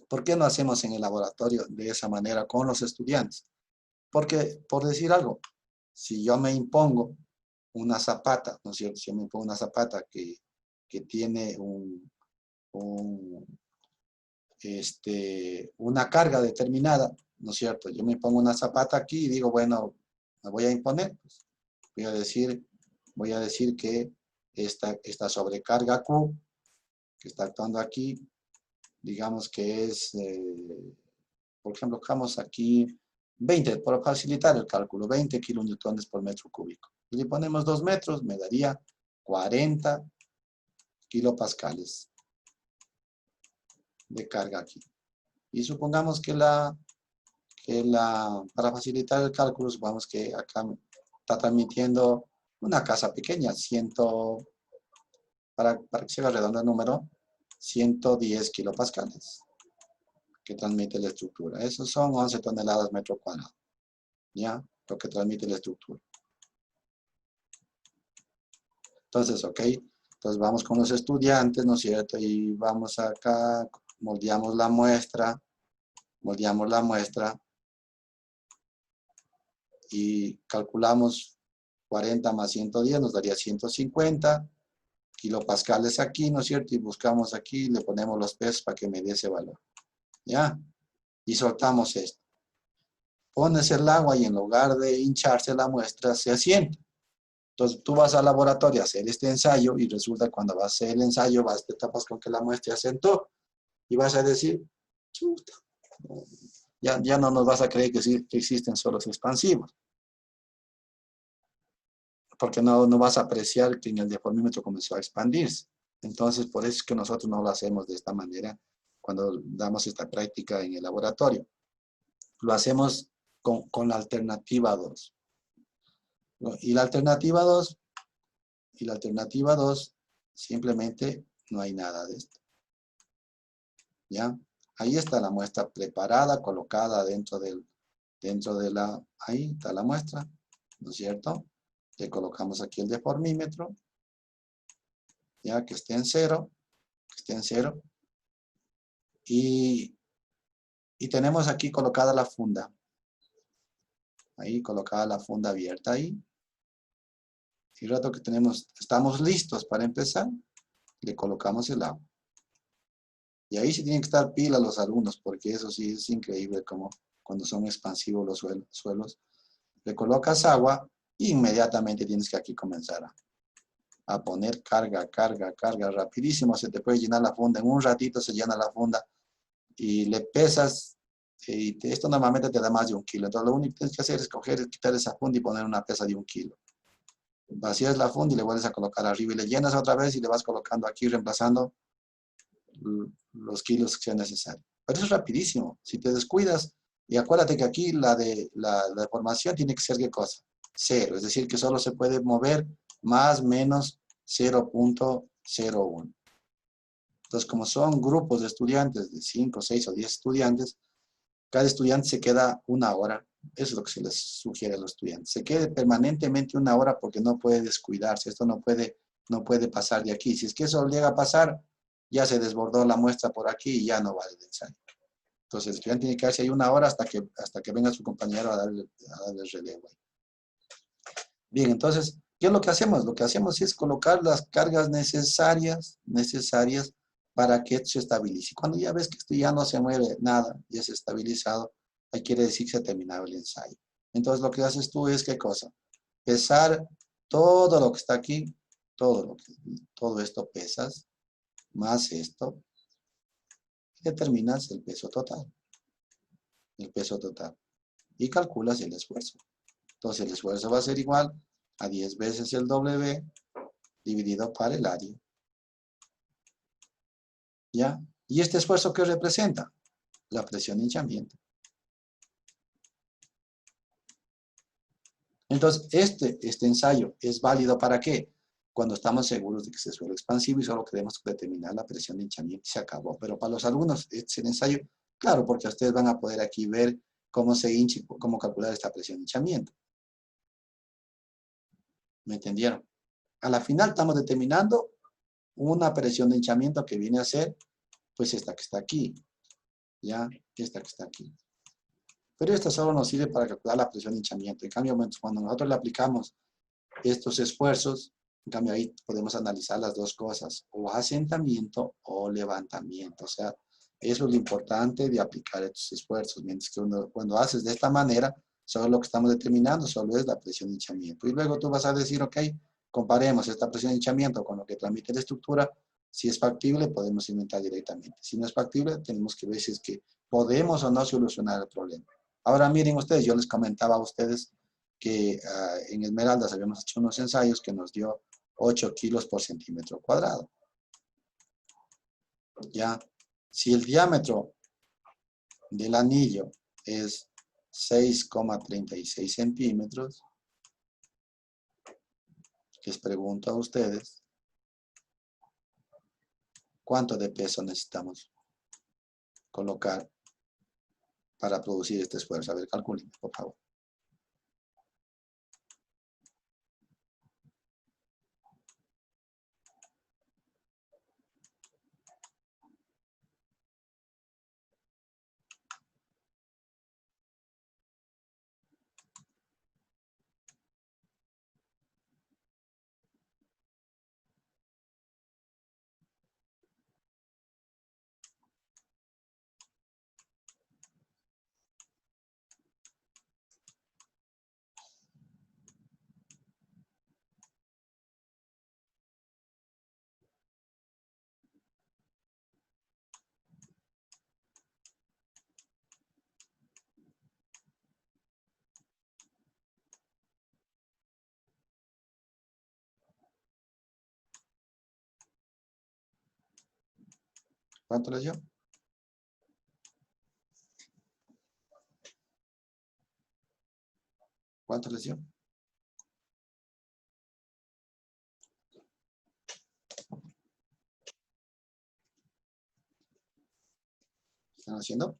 ¿Por qué no hacemos en el laboratorio de esa manera con los estudiantes? Porque, por decir algo, si yo me impongo una zapata, ¿no es cierto? Si yo me impongo una zapata que tiene una carga determinada, ¿no es cierto? Yo me pongo una zapata aquí y digo, bueno, me voy a imponer. Pues, voy a decir que esta sobrecarga Q que está actuando aquí, digamos que es, por ejemplo, cojamos aquí 20, para facilitar el cálculo, 20 kilonewtones por metro cúbico. Si le ponemos 2 metros, me daría 40 kilopascales de carga aquí. Y supongamos que para facilitar el cálculo, supongamos que acá está transmitiendo una casa pequeña, para que se haga redondo el número, 110 kilopascales que transmite la estructura. Esos son 11 toneladas metro cuadrado. ¿Ya? Lo que transmite la estructura. Entonces, ok. Entonces vamos con los estudiantes, ¿no es cierto? Y vamos acá, moldeamos la muestra. Y calculamos 40 más 110, nos daría 150 kilopascales aquí, ¿no es cierto? Y buscamos aquí, le ponemos los pesos para que me dé ese valor. ¿Ya? Y soltamos esto. Pones el agua y en lugar de hincharse la muestra, se asienta. Entonces tú vas al laboratorio a hacer este ensayo y resulta que cuando vas a hacer el ensayo, te tapas con que la muestra se asentó y vas a decir, chuta, ya no nos vas a creer que existen solos expansivos. Porque no vas a apreciar que en el deformímetro comenzó a expandirse. Entonces, por eso es que nosotros no lo hacemos de esta manera cuando damos esta práctica en el laboratorio. Lo hacemos con la alternativa 2. Y la alternativa 2, simplemente no hay nada de esto. ¿Ya? Ahí está la muestra preparada, colocada dentro de la... Ahí está la muestra, ¿no es cierto? Le colocamos aquí el deformímetro, ya que esté en cero, y tenemos aquí colocada la funda. Ahí colocada la funda abierta ahí. Y el rato que estamos listos para empezar, le colocamos el agua. Y ahí sí tienen que estar pilas los alumnos, porque eso sí es increíble como cuando son expansivos los suelos. Le colocas agua e inmediatamente tienes que aquí comenzar a poner carga, rapidísimo. Se te puede llenar la funda. En un ratito se llena la funda y le pesas. Y esto normalmente te da más de 1 kilo. Entonces lo único que tienes que hacer es quitar esa funda y poner una pesa de 1 kilo. Vacías la funda y le vuelves a colocar arriba y le llenas otra vez y le vas colocando aquí, reemplazando los kilos que sean necesarios. Pero eso es rapidísimo. Si te descuidas, y acuérdate que aquí la deformación tiene que ser ¿qué cosa? 0, es decir, que solo se puede mover más menos 0.01. Entonces, como son grupos de estudiantes de 5, 6 o 10 estudiantes, cada estudiante se queda 1 hora. Eso es lo que se les sugiere a los estudiantes. Se quede permanentemente 1 hora porque no puede descuidarse. Esto no puede pasar de aquí. Si es que eso llega a pasar, ya se desbordó la muestra por aquí y ya no vale el ensayo. Entonces el estudiante tiene que quedarse ahí 1 hora hasta que venga su compañero a darle el relevo. Bien, entonces, ¿qué es lo que hacemos? Lo que hacemos es colocar las cargas necesarias para que esto se estabilice. Cuando ya ves que esto ya no se mueve nada, ya se ha estabilizado, ahí quiere decir que se ha terminado el ensayo. Entonces lo que haces tú es, ¿qué cosa? Pesar todo lo que está aquí, todo esto pesas, más esto, y determinas el peso total. Y calculas el esfuerzo. Entonces el esfuerzo va a ser igual a 10 veces el W dividido por el área. ¿Ya? ¿Y este esfuerzo qué representa? La presión de hinchamiento. Entonces, este ensayo es válido ¿para qué? Cuando estamos seguros de que es suelo expansivo y solo queremos determinar la presión de hinchamiento y se acabó. Pero para los alumnos, este ensayo, claro, porque ustedes van a poder aquí ver cómo se hincha y cómo calcular esta presión de hinchamiento. ¿Me entendieron? A la final estamos determinando una presión de hinchamiento que viene a ser, pues esta que está aquí. ¿Ya? Esta que está aquí. Pero esta solo nos sirve para calcular la presión de hinchamiento. En cambio, cuando nosotros le aplicamos estos esfuerzos, en cambio ahí podemos analizar las dos cosas, o asentamiento o levantamiento. O sea, eso es lo importante de aplicar estos esfuerzos. Mientras que cuando haces de esta manera, solo lo que estamos determinando solo es la presión de hinchamiento. Y luego tú vas a decir, ok, comparemos esta presión de hinchamiento con lo que transmite la estructura. Si es factible, podemos cimentar directamente. Si no es factible, tenemos que ver si es que podemos o no solucionar el problema. Ahora miren ustedes, yo les comentaba a ustedes que en Esmeraldas habíamos hecho unos ensayos que nos dio 8 kilos por centímetro cuadrado. Ya, si el diámetro del anillo es 6,36 centímetros, les pregunto a ustedes, ¿cuánto de peso necesitamos colocar para producir este esfuerzo? A ver, calculen, por favor. ¿Cuánto les dio? ¿Cuánto les dio? ¿Están haciendo?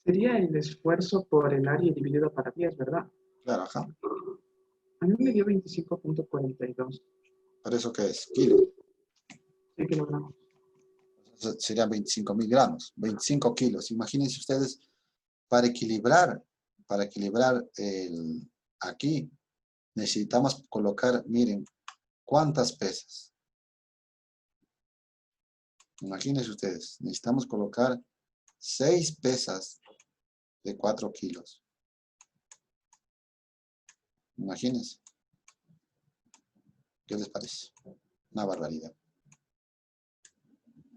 Sería el esfuerzo por el área dividido para 10, ¿verdad? Claro, ajá. A mí me dio 25.42. ¿Pero eso qué es? Kilo. Sí, kilogramos. Serían 25.000 gramos. 25 kilos. Imagínense ustedes, para equilibrar aquí, necesitamos colocar, miren, ¿cuántas pesas? Imagínense ustedes, necesitamos colocar 6 pesas de 4 kilos. Imagínense. ¿Qué les parece? Una barbaridad.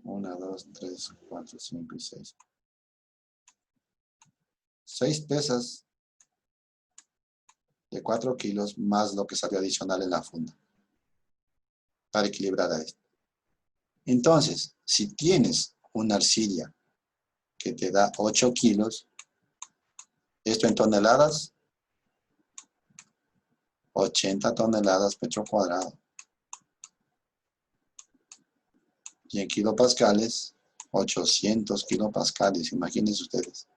1, 2, 3, 4, 5 y 6. 6 pesas de 4 kilos más lo que salió adicional en la funda. Para equilibrar a esto. Entonces, si tienes una arcilla que te da 8 kilos, esto en toneladas, 80 toneladas metro cuadrado. Y en kilopascales, 800 kilopascales, imagínense ustedes.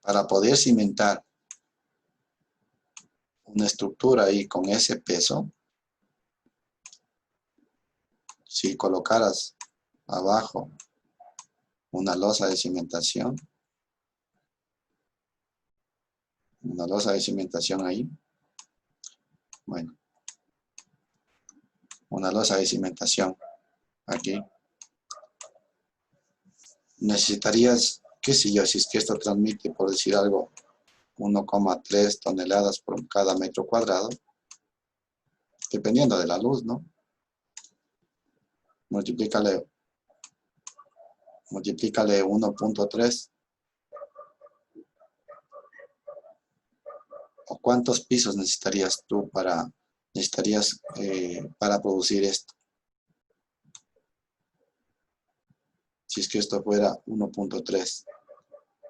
Para poder cimentar una estructura ahí con ese peso, si colocaras abajo una losa de cimentación, ahí, bueno, una losa de cimentación aquí, necesitarías, qué sé yo, si es que esto transmite, por decir algo, 1,3 toneladas por cada metro cuadrado, dependiendo de la luz, ¿no? Multiplícale 1.3. ¿O cuántos pisos necesitarías tú para producir esto? Si es que esto fuera 1.3,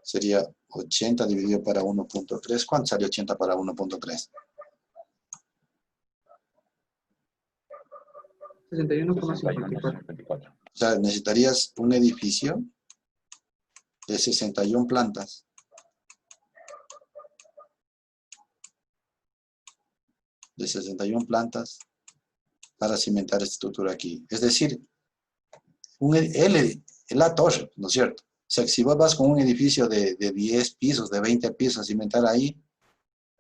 sería 80 dividido para 1.3. ¿Cuánto sale 80 para 1.3? 61,54. O sea, necesitarías un edificio de 61 plantas. De 61 plantas para cimentar esta estructura aquí. Es decir, la torre, ¿no es cierto? O sea, si vos vas con un edificio de 10 pisos, de 20 pisos a cimentar ahí,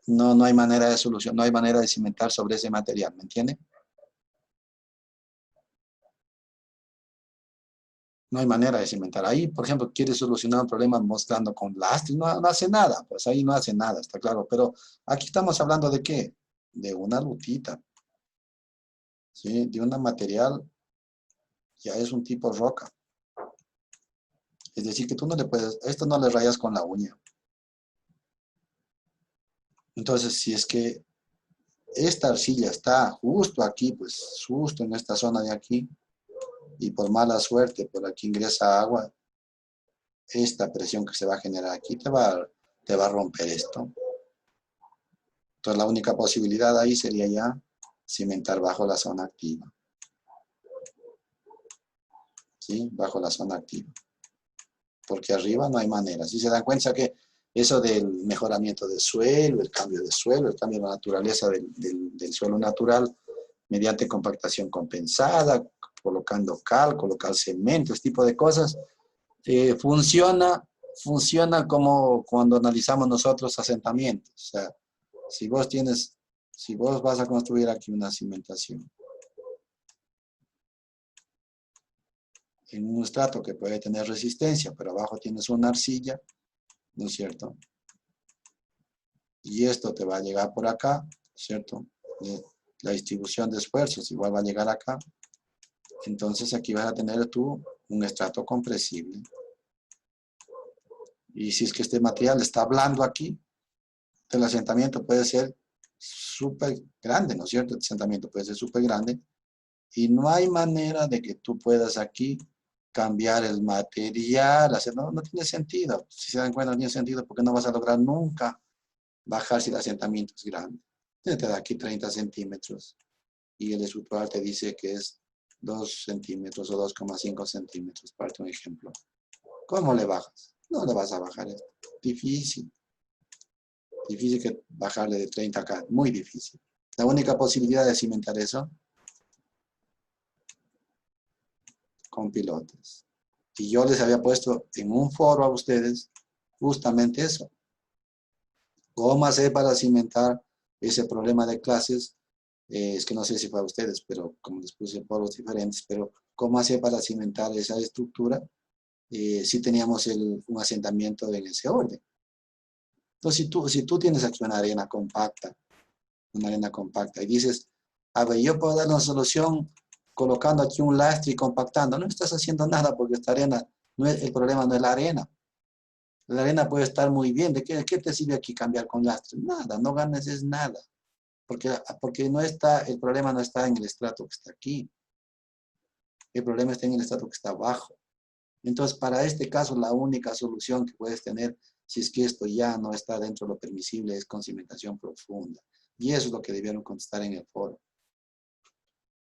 no hay manera de solución, no hay manera de cimentar sobre ese material, ¿me entiende? No hay manera de cimentar. Ahí, por ejemplo, quiere solucionar un problema mostrando con lastre, no hace nada, pues ahí no hace nada, está claro. Pero aquí estamos hablando de ¿qué? De una lutita, ¿sí? De un material, ya es un tipo roca. Es decir, que tú no le puedes, esto no le rayas con la uña. Entonces, si es que esta arcilla está justo aquí, pues justo en esta zona de aquí, y por mala suerte, por aquí ingresa agua, esta presión que se va a generar aquí te va a romper esto. Entonces la única posibilidad ahí sería ya cimentar bajo la zona activa. ¿Sí? Bajo la zona activa. Porque arriba no hay manera. Si se dan cuenta que eso del mejoramiento del suelo, el cambio de suelo, el cambio de la naturaleza del suelo natural, mediante compactación compensada, colocando cal, colocar cemento, este tipo de cosas, funciona como cuando analizamos nosotros asentamientos. O sea, si vos vas a construir aquí una cimentación en un estrato que puede tener resistencia, pero abajo tienes una arcilla, ¿no es cierto? Y esto te va a llegar por acá, ¿cierto? La distribución de esfuerzos igual va a llegar acá. Entonces aquí vas a tener tú un estrato compresible. Y si es que este material está blando aquí, el asentamiento puede ser súper grande, ¿no es cierto? El asentamiento puede ser súper grande. Y no hay manera de que tú puedas aquí cambiar el material. No tiene sentido. Si se dan cuenta, no tiene sentido porque no vas a lograr nunca bajar si el asentamiento es grande. Te da aquí 30 centímetros y el estructural te dice que es 2 centímetros o 2,5 centímetros, para un ejemplo. ¿Cómo le bajas? No le vas a bajar esto. Difícil. Difícil que bajarle de 30 acá. Muy difícil. La única posibilidad de cimentar eso con pilotes. Y yo les había puesto en un foro a ustedes justamente eso. ¿Cómo hacer para cimentar ese problema de clases? Es que no sé si fue a ustedes, pero como les puse foros diferentes, pero ¿cómo hacer para cimentar esa estructura si teníamos un asentamiento en ese orden? Entonces, si tú tienes aquí una arena compacta, y dices, a ver, yo puedo dar una solución colocando aquí un lastre y compactando. No estás haciendo nada porque esta arena, el problema no es la arena. La arena puede estar muy bien. ¿De qué te sirve aquí cambiar con lastre? Nada, no ganes es nada. Porque el problema no está en el estrato que está aquí. El problema está en el estrato que está abajo. Entonces, para este caso, la única solución que puedes tener, si es que esto ya no está dentro de lo permisible, es con cimentación profunda. Y eso es lo que debieron contestar en el foro.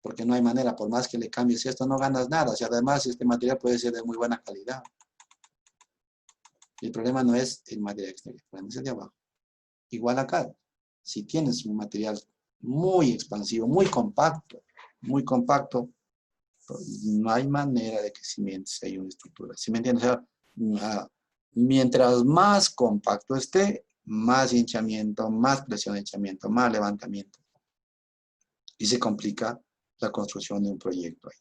Porque no hay manera, por más que le cambies esto, no ganas nada. O sea, además, este material puede ser de muy buena calidad. El problema no es el material exterior, el problema es el de abajo. Igual acá, si tienes un material muy expansivo, muy compacto, no hay manera de que cimientes ahí una estructura. ¿Sí me entiendes? O sea, mientras más compacto esté, más hinchamiento, más presión de hinchamiento, más levantamiento. Y se complica la construcción de un proyecto ahí.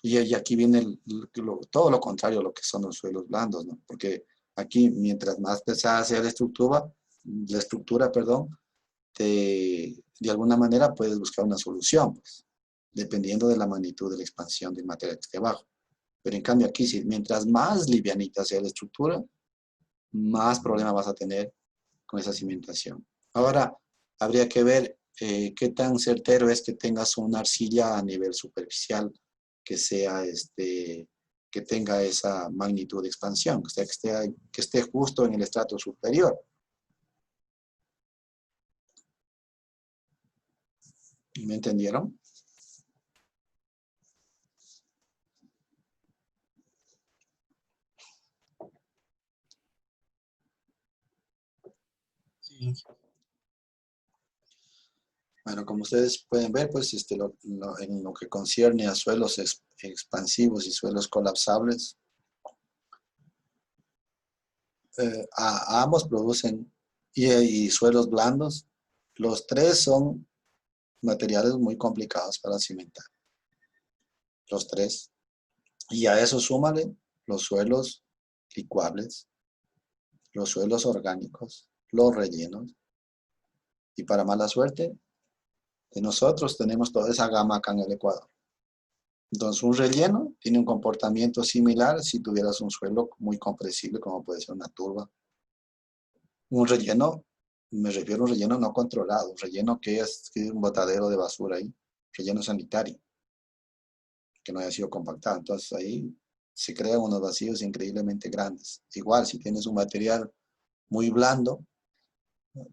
Y aquí viene todo lo contrario a lo que son los suelos blandos, ¿no? Porque aquí, mientras más pesada sea la estructura, de alguna manera puedes buscar una solución, pues, dependiendo de la magnitud de la expansión del material que esté abajo. Pero en cambio aquí, mientras más livianita sea la estructura, más problemas vas a tener con esa cimentación. Ahora, habría que ver qué tan certero es que tengas una arcilla a nivel superficial que sea que tenga esa magnitud de expansión, que esté justo en el estrato superior. ¿Me entendieron? Sí. Bueno, como ustedes pueden ver, pues en lo que concierne a suelos expansivos y suelos colapsables, ambos producen, y suelos blandos, los tres son materiales muy complicados para cimentar. Los tres. Y a eso súmale los suelos licuables, los suelos orgánicos, los rellenos. Y para mala suerte, de nosotros tenemos toda esa gama acá en el Ecuador. Entonces, un relleno tiene un comportamiento similar si tuvieras un suelo muy compresible, como puede ser una turba. Un relleno, me refiero a un relleno no controlado, un relleno que es un botadero de basura ahí, relleno sanitario, que no haya sido compactado. Entonces, ahí se crean unos vacíos increíblemente grandes. Igual, si tienes un material muy blando,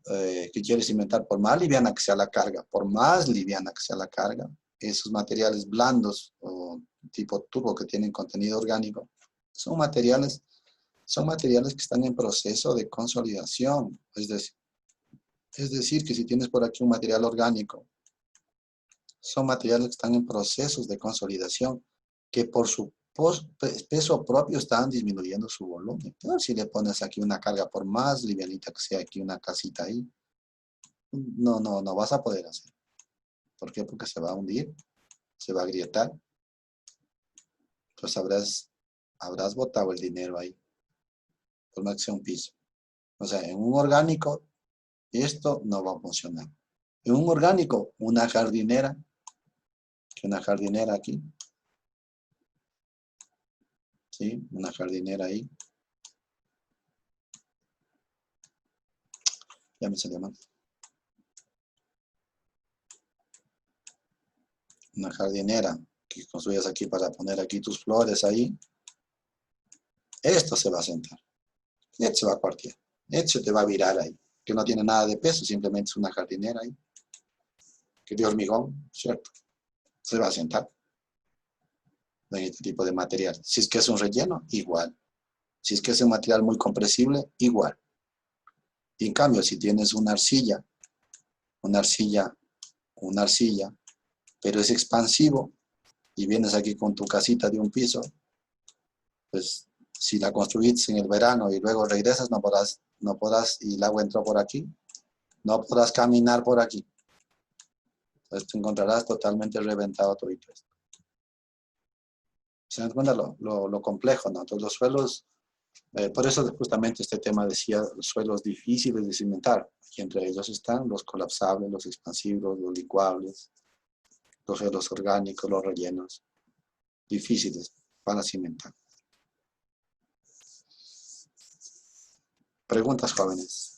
que quieres cimentar, por más liviana que sea la carga, por más liviana que sea la carga, esos materiales blandos o tipo turbo que tienen contenido orgánico, son materiales que están en proceso de consolidación. Es decir, que si tienes por aquí un material orgánico, son materiales que están en procesos de consolidación, que por su peso propio están disminuyendo su volumen. Pero si le pones aquí una carga, por más livianita que sea aquí una casita ahí, no vas a poder hacer. ¿Por qué? Porque se va a hundir, se va a agrietar. Pues habrás botado el dinero ahí, por más que sea un piso. O sea, en un orgánico, esto no va a funcionar. En un orgánico, una jardinera aquí, ¿sí? Una jardinera ahí. Ya me salió mal. Una jardinera que construyas aquí para poner aquí tus flores ahí. Esto se va a sentar. Esto se va a cuartear. Esto se te va a virar ahí. Que no tiene nada de peso, simplemente es una jardinera ahí. Que de hormigón, ¿cierto? Se va a sentar en este tipo de material. Si es que es un relleno, igual. Si es que es un material muy compresible, igual. Y en cambio, si tienes una arcilla, pero es expansivo, y vienes aquí con tu casita de un piso, pues si la construiste en el verano y luego regresas, no podrás, y el agua entró por aquí, no podrás caminar por aquí. Entonces te encontrarás totalmente reventado todo esto. ¿Se dan cuenta lo complejo, no? Entonces los suelos, por eso justamente este tema decía los suelos difíciles de cimentar, y entre ellos están los colapsables, los expansivos, los licuables, los suelos orgánicos, los rellenos, difíciles para cimentar. Preguntas, jóvenes.